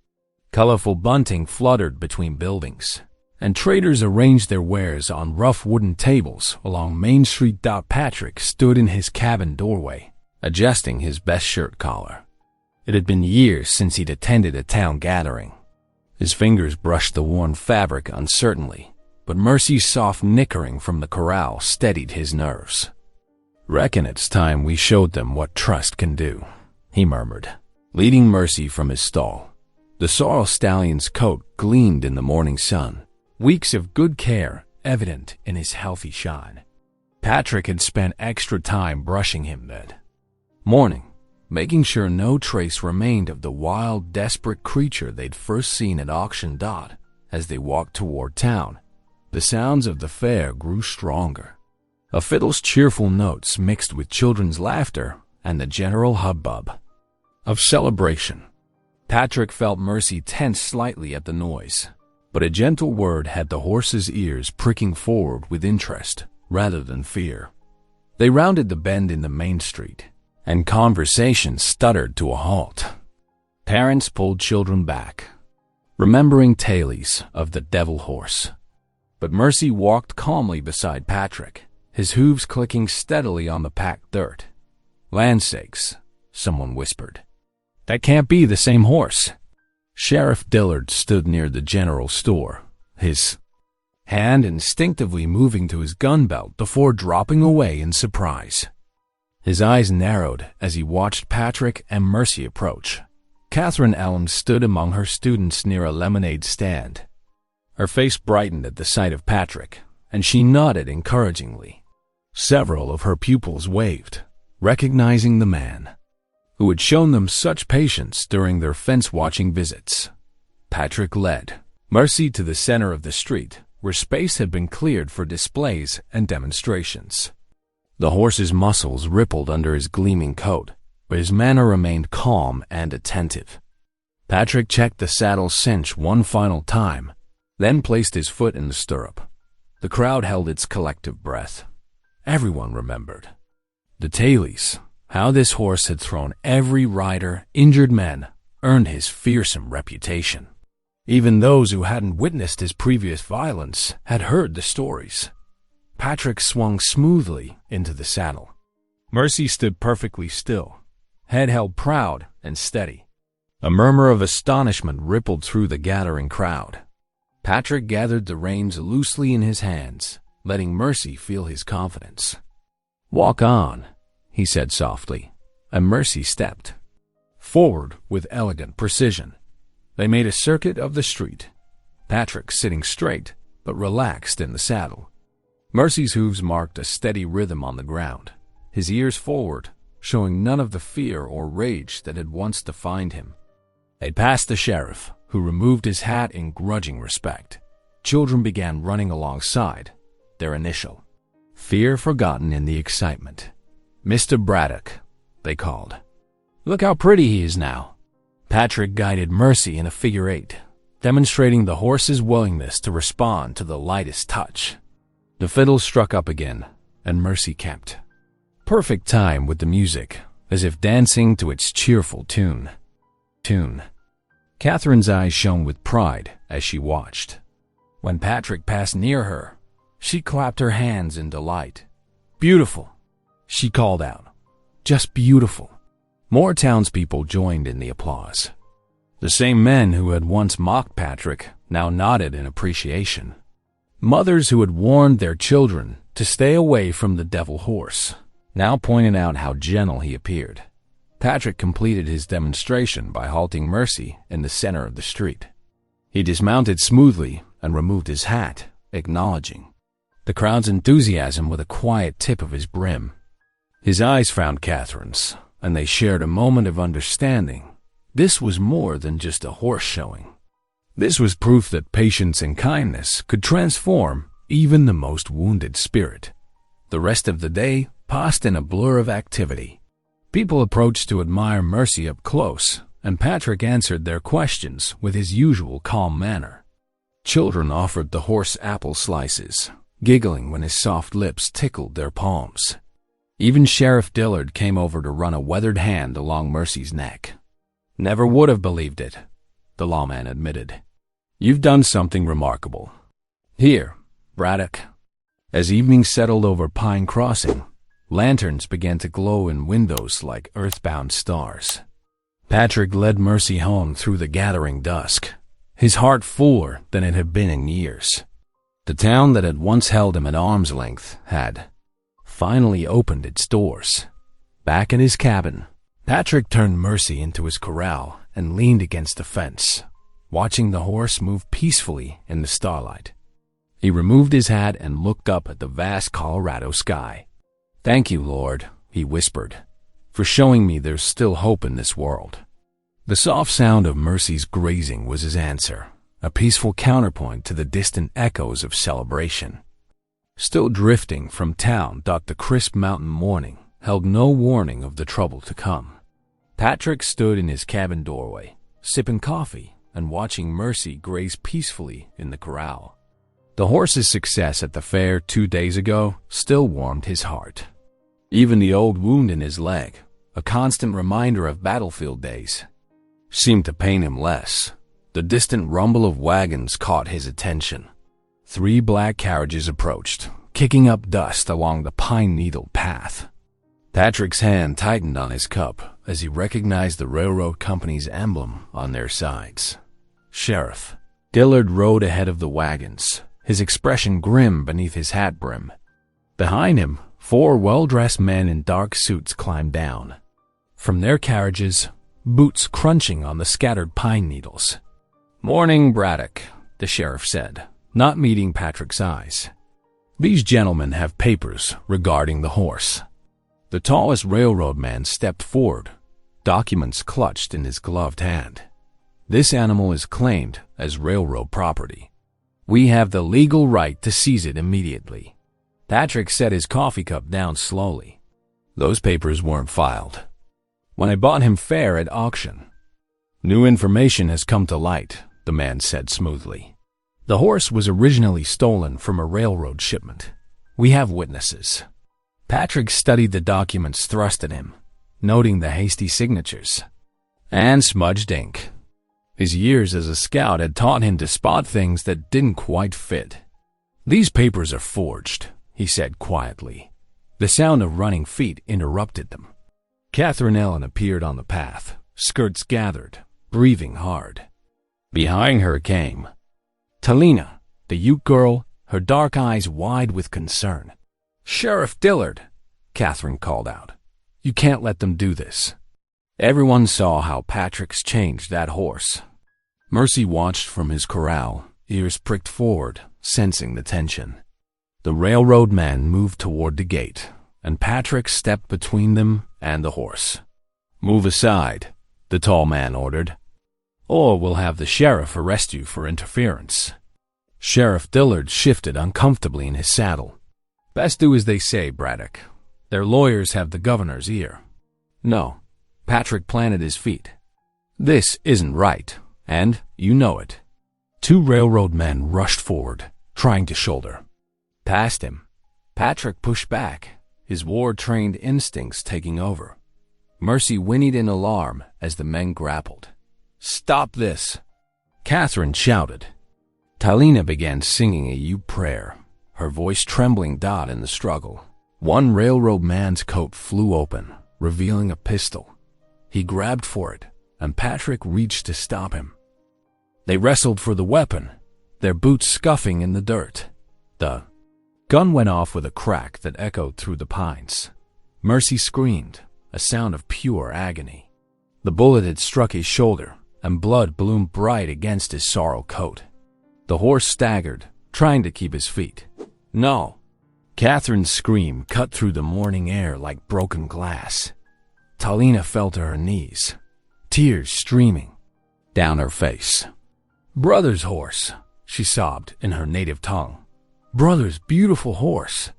Colorful bunting fluttered between buildings, and traders arranged their wares on rough wooden tables along Main Street. Patrick stood in his cabin doorway, adjusting his best shirt collar. It had been years since he'd attended a town gathering. His fingers brushed the worn fabric uncertainly, but Mercy's soft nickering from the corral steadied his nerves. "Reckon it's time we showed them what trust can do," he murmured, leading Mercy from his stall. The sorrel stallion's coat gleamed in the morning sun, weeks of good care evident in his healthy shine. Patrick had spent extra time brushing him that morning, making sure no trace remained of the wild, desperate creature they'd first seen at auction. As they walked toward town, the sounds of the fair grew stronger. A fiddle's cheerful notes mixed with children's laughter and the general hubbub of celebration. Patrick felt Mercy tense slightly at the noise, but a gentle word had the horse's ears pricking forward with interest rather than fear. They rounded the bend in the main street, and conversation stuttered to a halt. Parents pulled children back, remembering tales of the devil horse. But Mercy walked calmly beside Patrick, his hooves clicking steadily on the packed dirt. "Land sakes," someone whispered. "That can't be the same horse." Sheriff Dillard stood near the general store, his hand instinctively moving to his gun belt before dropping away in surprise. His eyes narrowed as he watched Patrick and Mercy approach. Catherine Ellen stood among her students near a lemonade stand. Her face brightened at the sight of Patrick, and she nodded encouragingly. Several of her pupils waved, recognizing the man who had shown them such patience during their fence-watching visits. Patrick led Mercy to the center of the street, where space had been cleared for displays and demonstrations. The horse's muscles rippled under his gleaming coat, but his manner remained calm and attentive. Patrick checked the saddle cinch one final time, then placed his foot in the stirrup. The crowd held its collective breath. Everyone remembered the tailies, how this horse had thrown every rider, injured men, earned his fearsome reputation. Even those who hadn't witnessed his previous violence had heard the stories. Patrick swung smoothly into the saddle. Mercy stood perfectly still, head held proud and steady. A murmur of astonishment rippled through the gathering crowd. Patrick gathered the reins loosely in his hands, letting Mercy feel his confidence. "Walk on," he said softly, and Mercy stepped forward with elegant precision. They made a circuit of the street, Patrick sitting straight but relaxed in the saddle. Mercy's hooves marked a steady rhythm on the ground, his ears forward, showing none of the fear or rage that had once defined him. They passed the sheriff, who removed his hat in grudging respect. Children began running alongside, their initial fear forgotten in the excitement. "Mr. Braddock," they called. "Look how pretty he is now." Patrick guided Mercy in a figure eight, demonstrating the horse's willingness to respond to the lightest touch. The fiddle struck up again, and Mercy kept perfect time with the music, as if dancing to its cheerful tune. Catherine's eyes shone with pride as she watched. When Patrick passed near her, she clapped her hands in delight. "Beautiful," she called out. "Just beautiful." More townspeople joined in the applause. The same men who had once mocked Patrick now nodded in appreciation. Mothers who had warned their children to stay away from the devil horse now pointed out how gentle he appeared. Patrick completed his demonstration by halting Mercy in the center of the street. He dismounted smoothly and removed his hat, acknowledging the crowd's enthusiasm with a quiet tip of his brim. His eyes found Catherine's, and they shared a moment of understanding. This was more than just a horse showing. This was proof that patience and kindness could transform even the most wounded spirit. The rest of the day passed in a blur of activity. People approached to admire Mercy up close, and Patrick answered their questions with his usual calm manner. Children offered the horse apple slices, giggling when his soft lips tickled their palms. Even Sheriff Dillard came over to run a weathered hand along Mercy's neck. "Never would have believed it," the lawman admitted. "You've done something remarkable. Here, Braddock." As evening settled over Pine Crossing, lanterns began to glow in windows like earthbound stars. Patrick led Mercy home through the gathering dusk, his heart fuller than it had been in years. The town that had once held him at arm's length had finally opened its doors. Back in his cabin, Patrick turned Mercy into his corral and leaned against the fence, watching the horse move peacefully in the starlight. He removed his hat and looked up at the vast Colorado sky. "Thank you, Lord," he whispered, "for showing me there's still hope in this world." The soft sound of Mercy's grazing was his answer, a peaceful counterpoint to the distant echoes of celebration. Still drifting from town, the crisp mountain morning held no warning of the trouble to come. Patrick stood in his cabin doorway, sipping coffee and watching Mercy graze peacefully in the corral. The horse's success at the fair 2 days ago still warmed his heart. Even the old wound in his leg, a constant reminder of battlefield days, seemed to pain him less. The distant rumble of wagons caught his attention. 3 black carriages approached, kicking up dust along the pine-needled path. Patrick's hand tightened on his cup as he recognized the railroad company's emblem on their sides. Sheriff Dillard rode ahead of the wagons, his expression grim beneath his hat brim. Behind him, 4 well-dressed men in dark suits climbed down. From their carriages, boots crunching on the scattered pine needles. "Morning, Braddock," the sheriff said, not meeting Patrick's eyes. "These gentlemen have papers regarding the horse." The tallest railroad man stepped forward, documents clutched in his gloved hand. "This animal is claimed as railroad property. We have the legal right to seize it immediately." Patrick set his coffee cup down slowly. "Those papers weren't filed when I bought him fair at auction. New information has come to light," the man said smoothly. "The horse was originally stolen from a railroad shipment. We have witnesses." Patrick studied the documents thrust at him, noting the hasty signatures and smudged ink. His years as a scout had taught him to spot things that didn't quite fit. "These papers are forged," he said quietly. The sound of running feet interrupted them. Catherine Ellen appeared on the path, skirts gathered, breathing hard. Behind her came Talina, the Ute girl, her dark eyes wide with concern. "Sheriff Dillard," Catherine called out, "you can't let them do this." Everyone saw how Patrick's changed that horse. Mercy watched from his corral, ears pricked forward, sensing the tension. The railroad man moved toward the gate, and Patrick stepped between them and the horse. "Move aside," the tall man ordered, "or we'll have the sheriff arrest you for interference." Sheriff Dillard shifted uncomfortably in his saddle. "Best do as they say, Braddock. Their lawyers have the governor's ear." "No." Patrick planted his feet. "This isn't right, and you know it." 2 railroad men rushed forward, trying to shoulder past him. Patrick pushed back, his war-trained instincts taking over. Mercy whinnied in alarm as the men grappled. "Stop this!" Catherine shouted. Talina began singing a Ute prayer, her voice trembling in the struggle. One railroad man's coat flew open, revealing a pistol. He grabbed for it, and Patrick reached to stop him. They wrestled for the weapon, their boots scuffing in the dirt. The gun went off with a crack that echoed through the pines. Mercy screamed, a sound of pure agony. The bullet had struck his shoulder, and blood bloomed bright against his sorrel coat. The horse staggered, trying to keep his feet. No! Catherine's scream cut through the morning air like broken glass. Talina fell to her knees, tears streaming down her face. "Brother's horse," she sobbed in her native tongue. "Brother's beautiful horse."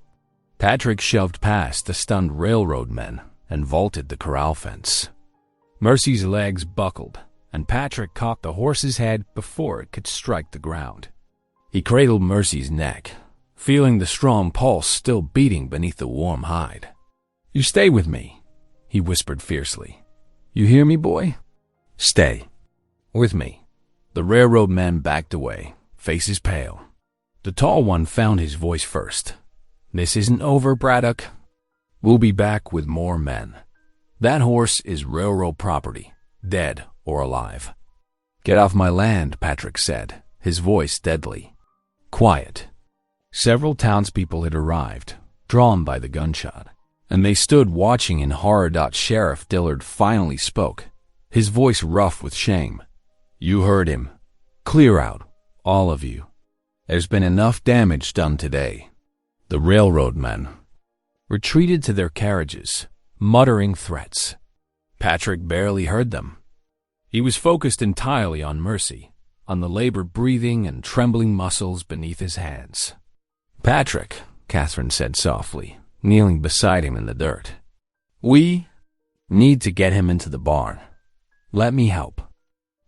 Patrick shoved past the stunned railroad men and vaulted the corral fence. Mercy's legs buckled, and Patrick caught the horse's head before it could strike the ground. He cradled Mercy's neck, feeling the strong pulse still beating beneath the warm hide. "You stay with me," he whispered fiercely. "You hear me, boy? Stay with me." The railroad men backed away, faces pale. The tall one found his voice first. "This isn't over, Braddock. We'll be back with more men. That horse is railroad property, dead or alive." "Get off my land," Patrick said, his voice deadly. Quiet. Several townspeople had arrived, drawn by the gunshot, and they stood watching in horror. Sheriff Dillard finally spoke, his voice rough with shame. "You heard him. Clear out, all of you. There's been enough damage done today." The railroad men retreated to their carriages, muttering threats. Patrick barely heard them. He was focused entirely on Mercy, on the labored breathing and trembling muscles beneath his hands. "Patrick," Catherine said softly, kneeling beside him in the dirt. "We need to get him into the barn. Let me help."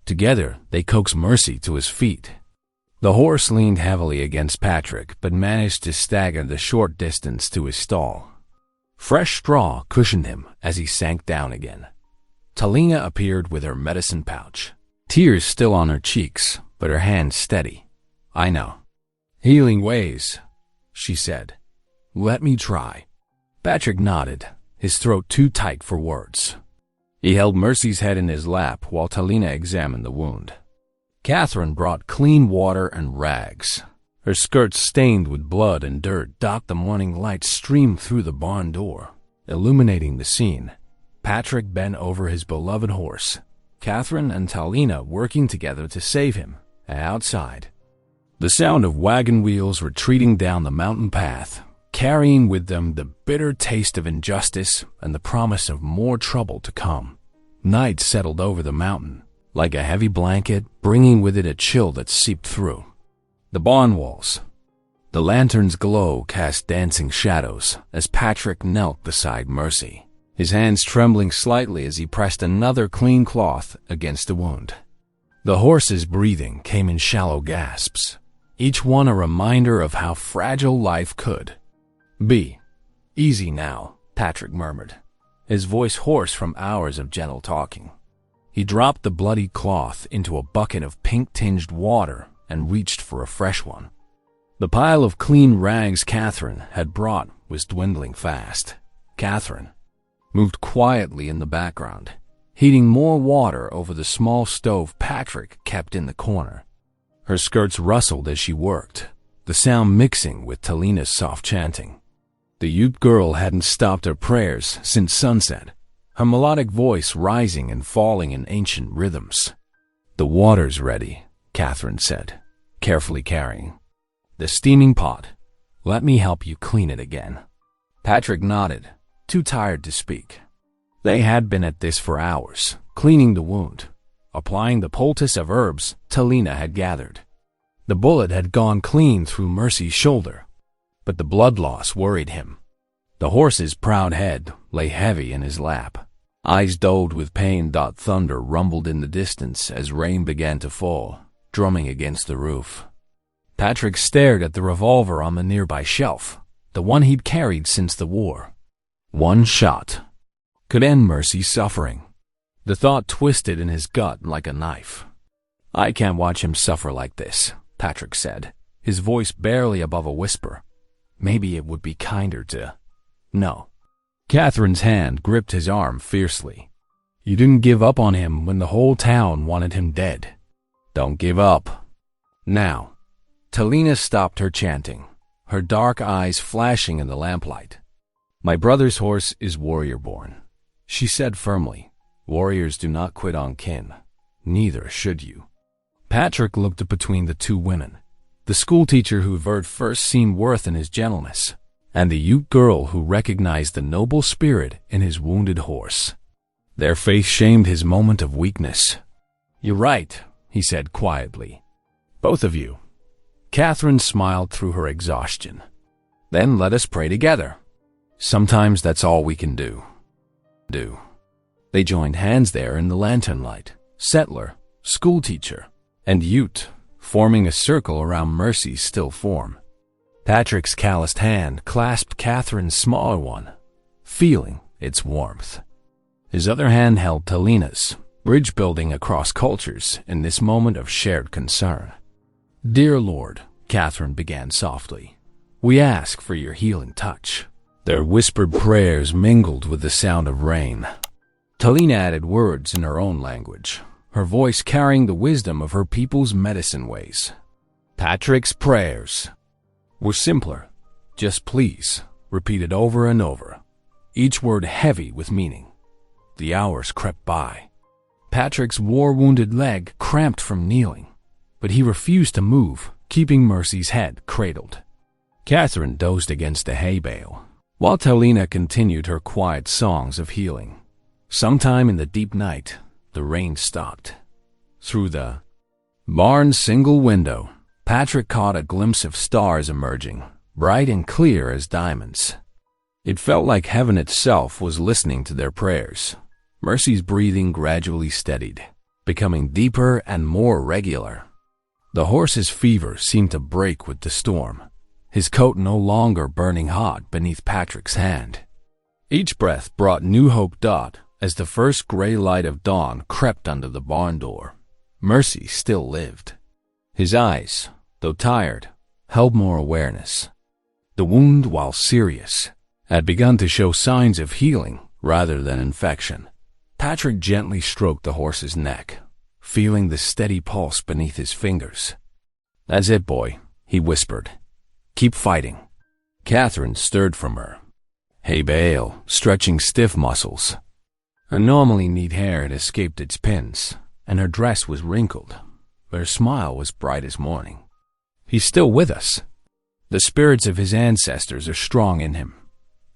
Together, they coaxed Mercy to his feet. The horse leaned heavily against Patrick, but managed to stagger the short distance to his stall. Fresh straw cushioned him as he sank down again. Talina appeared with her medicine pouch, tears still on her cheeks, but her hands steady. "I know. Healing ways," she said. "Let me try." Patrick nodded, his throat too tight for words. He held Mercy's head in his lap while Talina examined the wound. Catherine brought clean water and rags. Her skirts stained with blood and dirt. The morning light streamed through the barn door, illuminating the scene. Patrick bent over his beloved horse, Catherine and Talina working together to save him. Outside, the sound of wagon wheels retreating down the mountain path, carrying with them the bitter taste of injustice and the promise of more trouble to come. Night settled over the mountain, like a heavy blanket, bringing with it a chill that seeped through. The barn walls. The lantern's glow cast dancing shadows as Patrick knelt beside Mercy, his hands trembling slightly as he pressed another clean cloth against the wound. The horse's breathing came in shallow gasps, each one a reminder of how fragile life could be. "Easy now," Patrick murmured, his voice hoarse from hours of gentle talking. He dropped the bloody cloth into a bucket of pink-tinged water and reached for a fresh one. The pile of clean rags Catherine had brought was dwindling fast. Catherine moved quietly in the background, heating more water over the small stove Patrick kept in the corner. Her skirts rustled as she worked, the sound mixing with Talina's soft chanting. The Ute girl hadn't stopped her prayers since sunset, her melodic voice rising and falling in ancient rhythms. "The water's ready," Catherine said, carefully carrying the steaming pot. "Let me help you clean it again." Patrick nodded, too tired to speak. They had been at this for hours, cleaning the wound, applying the poultice of herbs Talina had gathered. The bullet had gone clean through Mercy's shoulder, but the blood loss worried him. The horse's proud head lay heavy in his lap. Eyes dulled with pain. Thunder rumbled in the distance as rain began to fall, drumming against the roof. Patrick stared at the revolver on the nearby shelf, the one he'd carried since the war. One shot could end Mercy's suffering. The thought twisted in his gut like a knife. "I can't watch him suffer like this," Patrick said, his voice barely above a whisper. "Maybe it would be kinder to..." "No." Catherine's hand gripped his arm fiercely. You didn't give up on him when the whole town wanted him dead. Don't give up. Now. Talina stopped her chanting, her dark eyes flashing in the lamplight. My brother's horse is warrior-born, she said firmly. Warriors do not quit on kin. Neither should you. Patrick looked up between the two women, the schoolteacher who had first seen worth in his gentleness, and the Ute girl who recognized the noble spirit in his wounded horse. Their faith shamed his moment of weakness. You're right, he said quietly. Both of you. Catherine smiled through her exhaustion. Then let us pray together. Sometimes that's all we can do. They joined hands there in the lantern light, settler, schoolteacher, and Ute, forming a circle around Mercy's still form. Patrick's calloused hand clasped Catherine's smaller one, feeling its warmth. His other hand held Talina's, bridge building across cultures in this moment of shared concern. Dear Lord, Catherine began softly, we ask for your healing touch. Their whispered prayers mingled with the sound of rain. Talina added words in her own language, her voice carrying the wisdom of her people's medicine ways. Patrick's prayers were simpler, just please, repeated over and over, each word heavy with meaning. The hours crept by. Patrick's war-wounded leg cramped from kneeling, but he refused to move, keeping Mercy's head cradled. Catherine dozed against a hay bale, while Talina continued her quiet songs of healing. Sometime in the deep night, the rain stopped. Through the barn's single window, Patrick caught a glimpse of stars emerging, bright and clear as diamonds. It felt like heaven itself was listening to their prayers. Mercy's breathing gradually steadied, becoming deeper and more regular. The horse's fever seemed to break with the storm, his coat no longer burning hot beneath Patrick's hand. Each breath brought new hope as the first gray light of dawn crept under the barn door. Mercy still lived. His eyes, though tired, held more awareness. The wound, while serious, had begun to show signs of healing rather than infection. Patrick gently stroked the horse's neck, feeling the steady pulse beneath his fingers. That's it, boy, he whispered. Keep fighting. Catherine stirred from her hay bale, stretching stiff muscles. Her normally neat hair had escaped its pins, and her dress was wrinkled, but her smile was bright as morning. He's still with us. The spirits of his ancestors are strong in him,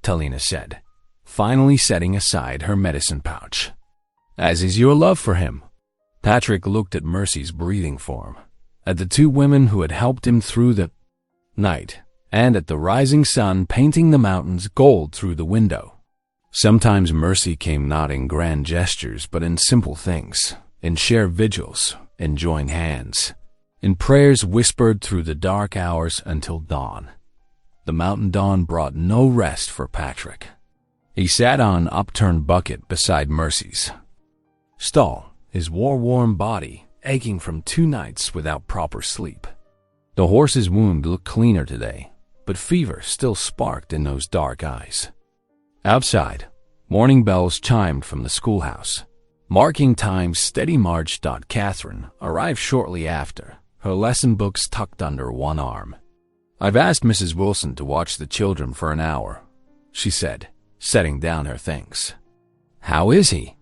Talina said, finally setting aside her medicine pouch. As is your love for him. Patrick looked at Mercy's breathing form, at the two women who had helped him through the night, and at the rising sun painting the mountains gold through the window. Sometimes mercy came not in grand gestures, but in simple things, in shared vigils, in joined hands, in prayers whispered through the dark hours until dawn. The mountain dawn brought no rest for Patrick. He sat on an upturned bucket beside Mercy's stall, his war-worn body aching from 2 nights without proper sleep. The horse's wound looked cleaner today, but fever still sparked in those dark eyes. Outside, morning bells chimed from the schoolhouse. Marking time's steady march. Catherine arrived shortly after, her lesson books tucked under one arm. I've asked Mrs. Wilson to watch the children for an hour, she said, setting down her things. How is he?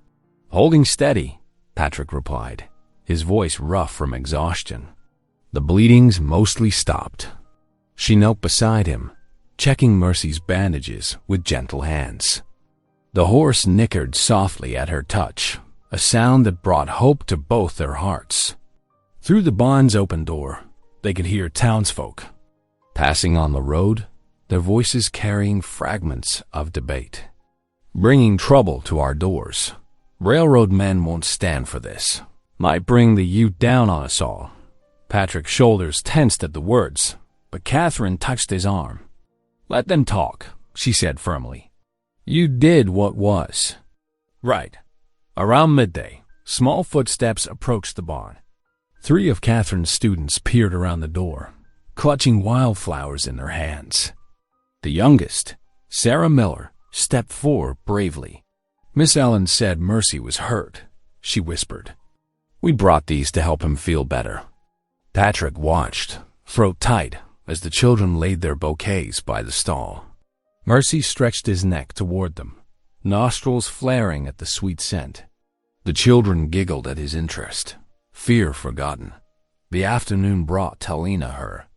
Holding steady, Patrick replied, his voice rough from exhaustion. The bleeding's mostly stopped. She knelt beside him, checking Mercy's bandages with gentle hands. The horse nickered softly at her touch, a sound that brought hope to both their hearts. Through the barn's open door, they could hear townsfolk passing on the road, their voices carrying fragments of debate. Bringing trouble to our doors. Railroad men won't stand for this. Might bring the Ute down on us all. Patrick's shoulders tensed at the words, but Catherine touched his arm. Let them talk, she said firmly. You did what was right. Around midday, small footsteps approached the barn. 3 of Catherine's students peered around the door, clutching wildflowers in their hands. The youngest, Sarah Miller, stepped forward bravely. Miss Ellen said Mercy was hurt, she whispered. We brought these to help him feel better. Patrick watched, throat tight, as the children laid their bouquets by the stall. Mercy stretched his neck toward them, nostrils flaring at the sweet scent. The children giggled at his interest, fear forgotten. The afternoon brought Talina her,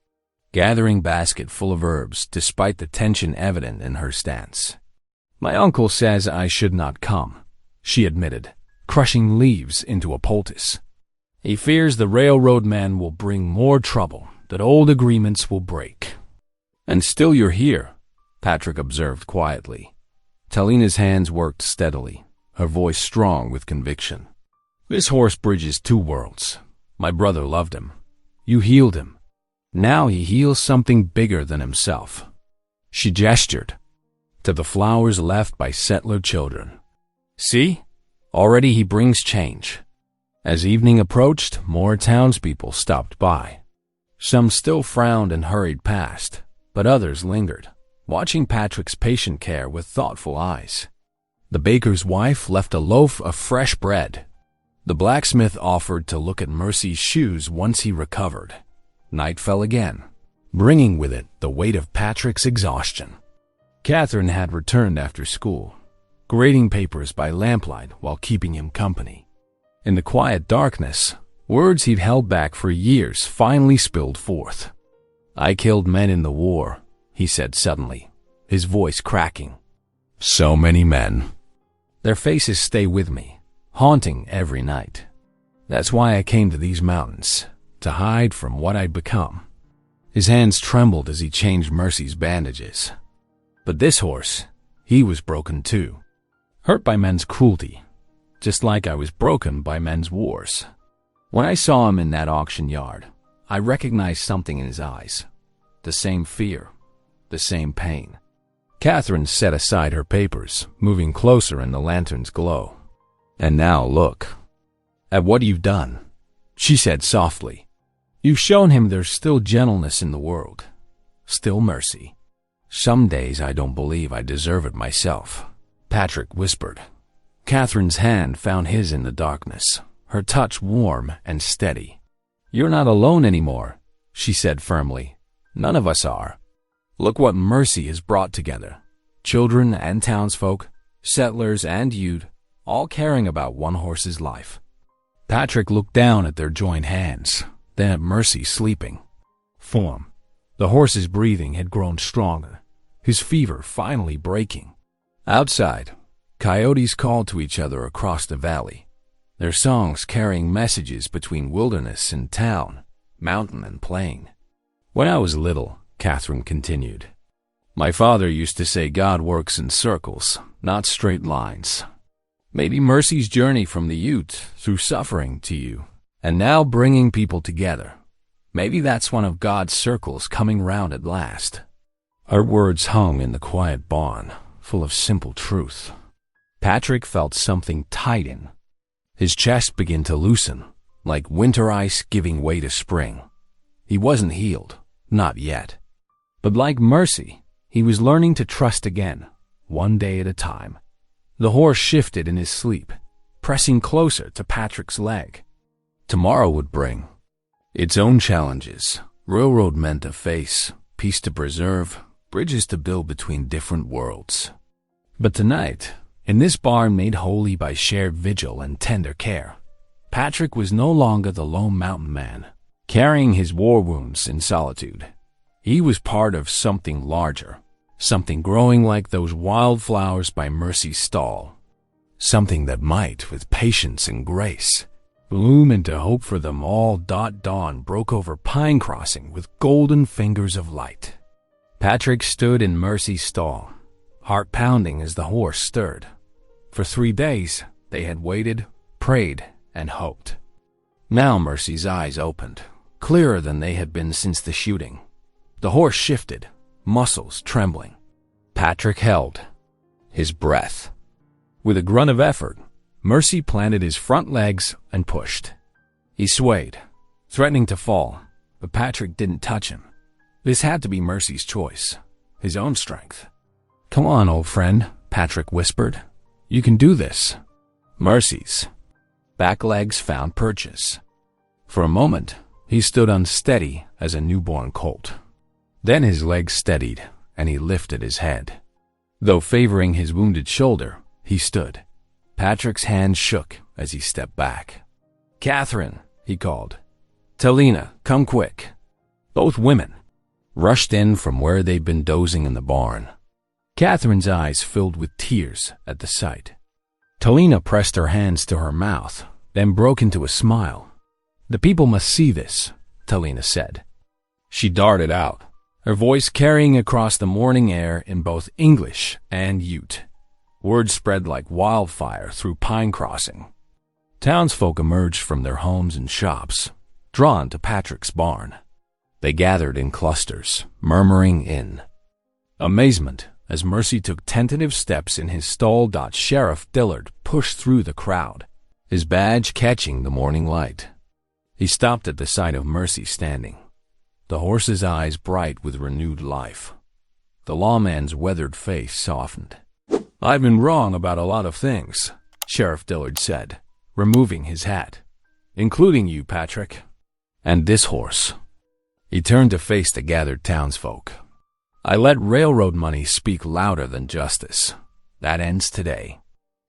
gathering basket full of herbs despite the tension evident in her stance. My uncle says I should not come, she admitted, crushing leaves into a poultice. He fears the railroad man will bring more trouble, that old agreements will break. And still you're here, Patrick observed quietly. Talina's hands worked steadily, her voice strong with conviction. This horse bridges two worlds. My brother loved him. You healed him. Now he heals something bigger than himself. She gestured to the flowers left by settler children. See? Already he brings change. As evening approached, more townspeople stopped by. Some still frowned and hurried past, but others lingered, watching Patrick's patient care with thoughtful eyes. The baker's wife left a loaf of fresh bread. The blacksmith offered to look at Mercy's shoes once he recovered. Night fell again, bringing with it the weight of Patrick's exhaustion. Catherine had returned after school, grading papers by lamplight while keeping him company. In the quiet darkness, words he'd held back for years finally spilled forth. I killed men in the war, he said suddenly, his voice cracking. So many men. Their faces stay with me, haunting every night. That's why I came to these mountains, to hide from what I'd become. His hands trembled as he changed Mercy's bandages. But this horse, he was broken too. Hurt by men's cruelty, just like I was broken by men's wars. When I saw him in that auction yard, I recognized something in his eyes. The same fear, the same pain. Catherine set aside her papers, moving closer in the lantern's glow. And now look at what you've done, she said softly. You've shown him there's still gentleness in the world, still mercy. Some days I don't believe I deserve it myself, Patrick whispered. Catherine's hand found his in the darkness, her touch warm and steady. You're not alone anymore, she said firmly. None of us are. Look what mercy has brought together. Children and townsfolk, settlers and youth, all caring about one horse's life. Patrick looked down at their joined hands, then at Mercy sleeping. Form. The horse's breathing had grown stronger, his fever finally breaking. Outside, coyotes called to each other across the valley, their songs carrying messages between wilderness and town, mountain and plain. When I was little, Catherine continued, my father used to say God works in circles, not straight lines. Maybe Mercy's journey from the Ute through suffering to you, and now bringing people together. Maybe that's one of God's circles coming round at last. Her words hung in the quiet barn, full of simple truth. Patrick felt something tighten. His chest began to loosen, like winter ice giving way to spring. He wasn't healed, not yet. But like Mercy, he was learning to trust again, one day at a time. The horse shifted in his sleep, pressing closer to Patrick's leg. Tomorrow would bring its own challenges, railroad men to face, peace to preserve, bridges to build between different worlds. But tonight, in this barn made holy by shared vigil and tender care, Patrick was no longer the lone mountain man, carrying his war wounds in solitude. He was part of something larger, something growing like those wildflowers by Mercy's stall, something that might, with patience and grace, bloom into hope for them all. Dawn broke over Pine Crossing with golden fingers of light. Patrick stood in Mercy's stall, heart pounding as the horse stirred. For 3 days, they had waited, prayed, and hoped. Now Mercy's eyes opened, clearer than they had been since the shooting. The horse shifted, muscles trembling. Patrick held his breath. With a grunt of effort, Mercy planted his front legs and pushed. He swayed, threatening to fall, but Patrick didn't touch him. This had to be Mercy's choice, his own strength. Come on, old friend, Patrick whispered. You can do this. Mercy's back legs found purchase. For a moment, he stood unsteady as a newborn colt. Then his legs steadied, and he lifted his head. Though favoring his wounded shoulder, he stood. Patrick's hand shook as he stepped back. "Catherine," he called. "Talina, come quick." Both women rushed in from where they'd been dozing in the barn. Catherine's eyes filled with tears at the sight. Talina pressed her hands to her mouth, then broke into a smile. "The people must see this," Talina said. She darted out, her voice carrying across the morning air in both English and Ute. Word spread like wildfire through Pine Crossing. Townsfolk emerged from their homes and shops, drawn to Patrick's barn. They gathered in clusters, murmuring in amazement as Mercy took tentative steps in his stall. Sheriff Dillard pushed through the crowd, his badge catching the morning light. He stopped at the sight of Mercy standing, the horse's eyes bright with renewed life. The lawman's weathered face softened. "I've been wrong about a lot of things," Sheriff Dillard said, removing his hat, "including you, Patrick, and this horse." He turned to face the gathered townsfolk. "I let railroad money speak louder than justice. That ends today."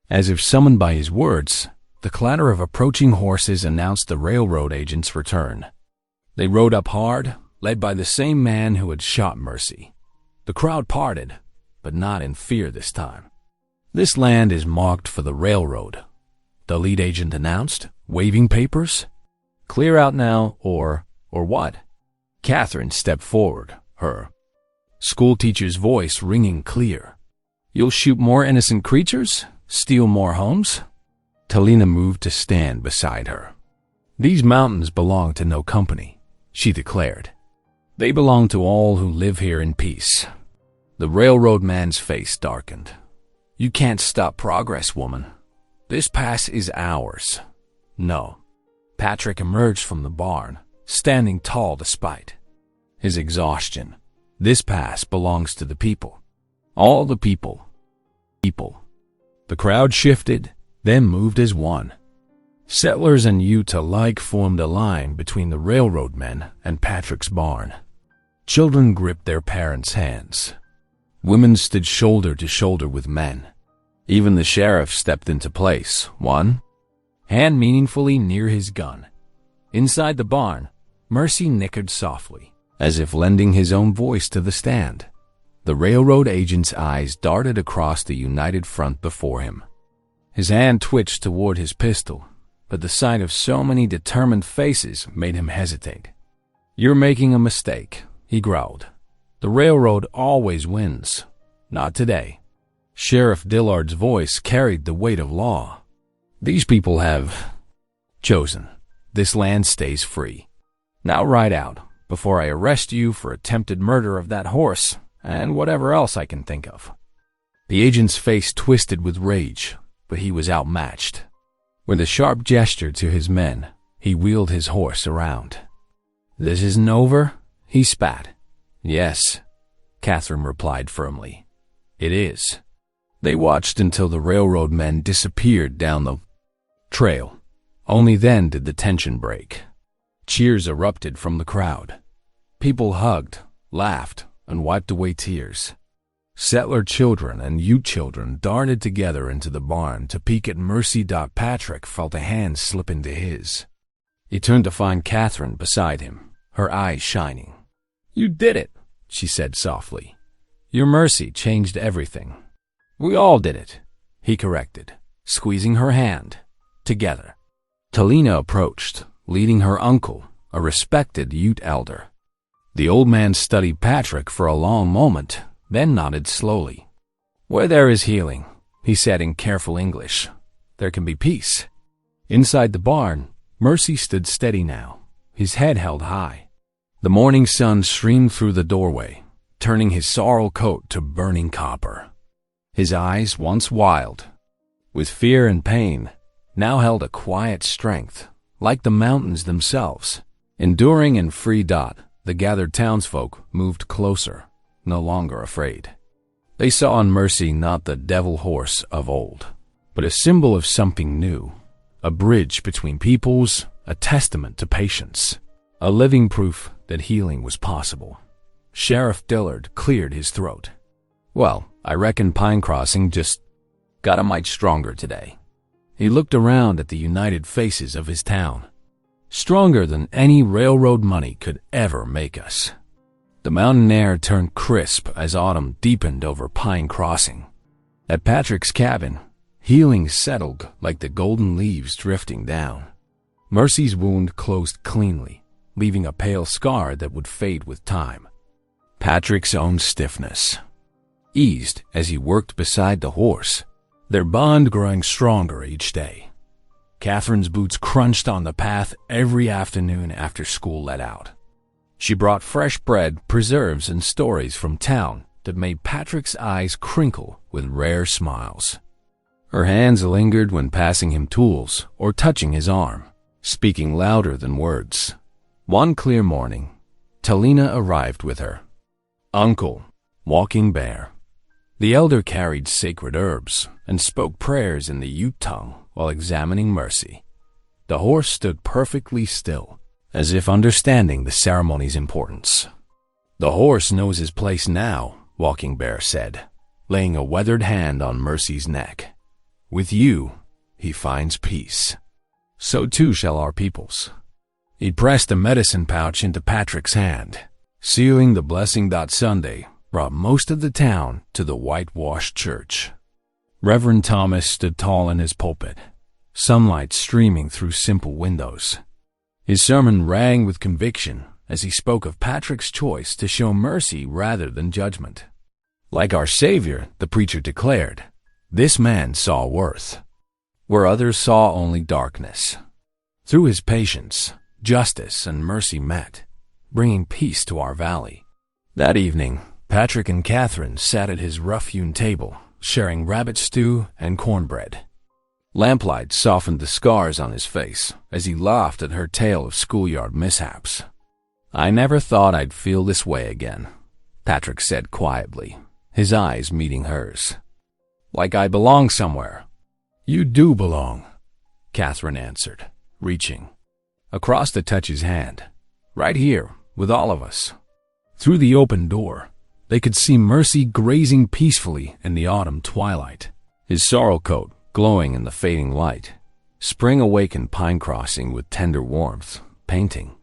As if summoned by his words, the clatter of approaching horses announced the railroad agent's return. They rode up hard, led by the same man who had shot Mercy. The crowd parted, but not in fear this time. "This land is marked for the railroad," the lead agent announced, waving papers. "Clear out now, or what?" Catherine stepped forward, her schoolteacher's voice ringing clear. "You'll shoot more innocent creatures? Steal more homes?" Talina moved to stand beside her. "These mountains belong to no company," she declared. "They belong to all who live here in peace." The railroad man's face darkened. "You can't stop progress, woman. This pass is ours." "No." Patrick emerged from the barn, standing tall despite his exhaustion. "This pass belongs to the people. All the people." The crowd shifted, then moved as one. Settlers and Ute alike formed a line between the railroad men and Patrick's barn. Children gripped their parents' hands. Women stood shoulder to shoulder with men. Even the sheriff stepped into place, one hand meaningfully near his gun. Inside the barn, Mercy nickered softly, as if lending his own voice to the stand. The railroad agent's eyes darted across the united front before him. His hand twitched toward his pistol, but the sight of so many determined faces made him hesitate. "You're making a mistake," he growled. "The railroad always wins. Not today." Sheriff Dillard's voice carried the weight of law. "These people have chosen. This land stays free. Now ride out, before I arrest you for attempted murder of that horse, and whatever else I can think of." The agent's face twisted with rage, but he was outmatched. With a sharp gesture to his men, he wheeled his horse around. "This isn't over?" he spat. "Yes," Catherine replied firmly. "It is." They watched until the railroad men disappeared down the trail. Only then did the tension break. Cheers erupted from the crowd. People hugged, laughed, and wiped away tears. Settler children and Ute children darted together into the barn to peek at Mercy. Patrick felt a hand slip into his. He turned to find Catherine beside him, her eyes shining. "You did it," she said softly. "Your mercy changed everything." "We all did it," he corrected, squeezing her hand. "Together." Talina approached, leading her uncle, a respected Ute elder. The old man studied Patrick for a long moment, then nodded slowly. "Where there is healing," he said in careful English, "there can be peace." Inside the barn, Mercy stood steady now, his head held high. The morning sun streamed through the doorway, turning his sorrel coat to burning copper. His eyes, once wild with fear and pain, now held a quiet strength, like the mountains themselves. Enduring and free. The gathered townsfolk moved closer, no longer afraid. They saw in Mercy not the devil horse of old, but a symbol of something new, a bridge between peoples, a testament to patience, a living proof that healing was possible. Sheriff Dillard cleared his throat. Well, I reckon Pine Crossing just got a mite stronger today. He looked around at the united faces of his town. Stronger than any railroad money could ever make us. The mountain air turned crisp as autumn deepened over Pine Crossing. At Patrick's cabin, healing settled like the golden leaves drifting down. Mercy's wound closed cleanly, leaving a pale scar that would fade with time. Patrick's own stiffness eased as he worked beside the horse, their bond growing stronger each day. Catherine's boots crunched on the path every afternoon after school let out. She brought fresh bread, preserves, and stories from town that made Patrick's eyes crinkle with rare smiles. Her hands lingered when passing him tools or touching his arm, speaking louder than words. One clear morning, Talina arrived with her uncle, Walking Bear. The elder carried sacred herbs and spoke prayers in the Ute tongue while examining Mercy. The horse stood perfectly still, as if understanding the ceremony's importance. The horse knows his place now, Walking Bear said, laying a weathered hand on Mercy's neck. With you, he finds peace. So too shall our peoples. He pressed a medicine pouch into Patrick's hand, sealing the blessing. Sunday brought most of the town to the whitewashed church. Reverend Thomas stood tall in his pulpit, sunlight streaming through simple windows. His sermon rang with conviction as he spoke of Patrick's choice to show mercy rather than judgment. Like our Savior, the preacher declared, this man saw worth, where others saw only darkness. Through his patience, justice and mercy met, bringing peace to our valley. That evening, Patrick and Catherine sat at his rough-hewn table, sharing rabbit stew and cornbread. Lamplight softened the scars on his face as he laughed at her tale of schoolyard mishaps. I never thought I'd feel this way again, Patrick said quietly, his eyes meeting hers. Like I belong somewhere. You do belong, Catherine answered, reaching across to touch his hand. Right here, with all of us. Through the open door, they could see Mercy grazing peacefully in the autumn twilight, his sorrel coat glowing in the fading light. Spring awakened Pine Crossing with tender warmth, painting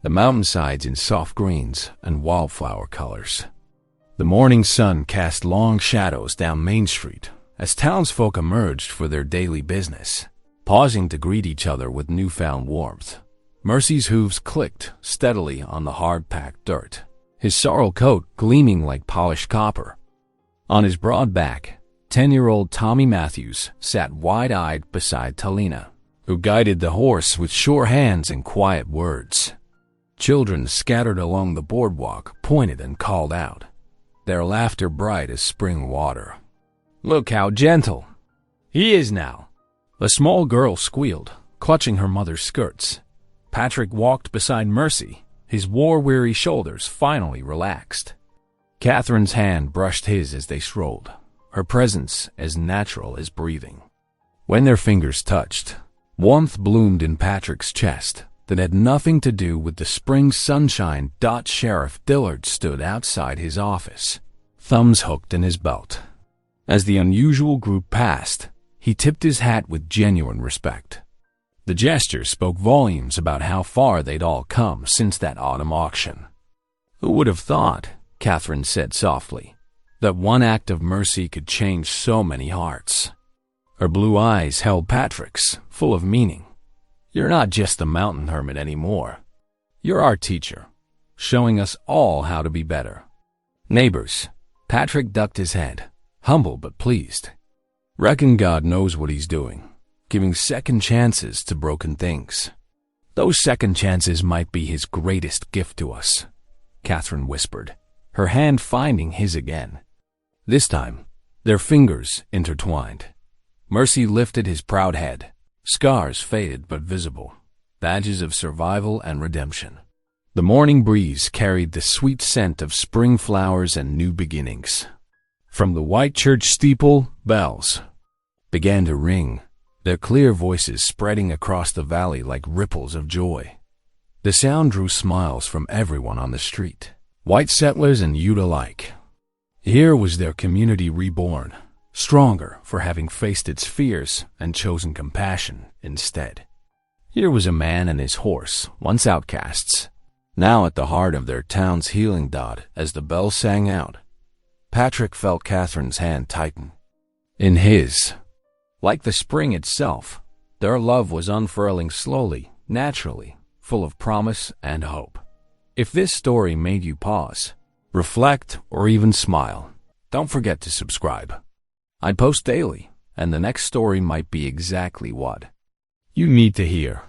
the mountainsides in soft greens and wildflower colors. The morning sun cast long shadows down Main Street as townsfolk emerged for their daily business, pausing to greet each other with newfound warmth. Mercy's hooves clicked steadily on the hard-packed dirt, his sorrel coat gleaming like polished copper. On his broad back, 10-year-old Tommy Matthews sat wide-eyed beside Talina, who guided the horse with sure hands and quiet words. Children scattered along the boardwalk pointed and called out, their laughter bright as spring water. Look how gentle he is now. A small girl squealed, clutching her mother's skirts. Patrick walked beside Mercy, his war-weary shoulders finally relaxed. Catherine's hand brushed his as they strolled, her presence as natural as breathing. When their fingers touched, warmth bloomed in Patrick's chest that had nothing to do with the spring sunshine. Sheriff Dillard stood outside his office, thumbs hooked in his belt. As the unusual group passed, he tipped his hat with genuine respect. The gesture spoke volumes about how far they'd all come since that autumn auction. Who would have thought, Catherine said softly, that one act of mercy could change so many hearts? Her blue eyes held Patrick's, full of meaning. You're not just the mountain hermit anymore. You're our teacher, showing us all how to be better. Neighbors, Patrick ducked his head, humble but pleased. Reckon God knows what he's doing, giving second chances to broken things. Those second chances might be his greatest gift to us, Catherine whispered, her hand finding his again. This time, their fingers intertwined. Mercy lifted his proud head, scars faded but visible, badges of survival and redemption. The morning breeze carried the sweet scent of spring flowers and new beginnings. From the white church steeple, bells began to ring, their clear voices spreading across the valley like ripples of joy. The sound drew smiles from everyone on the street, white settlers and Ute alike. Here was their community reborn, stronger for having faced its fears and chosen compassion instead. Here was a man and his horse, once outcasts, now at the heart of their town's healing dot as the bell sang out. Patrick felt Catherine's hand tighten in his. Like the spring itself, their love was unfurling slowly, naturally, full of promise and hope. If this story made you pause, reflect, or even smile, don't forget to subscribe. I post daily, and the next story might be exactly what you need to hear.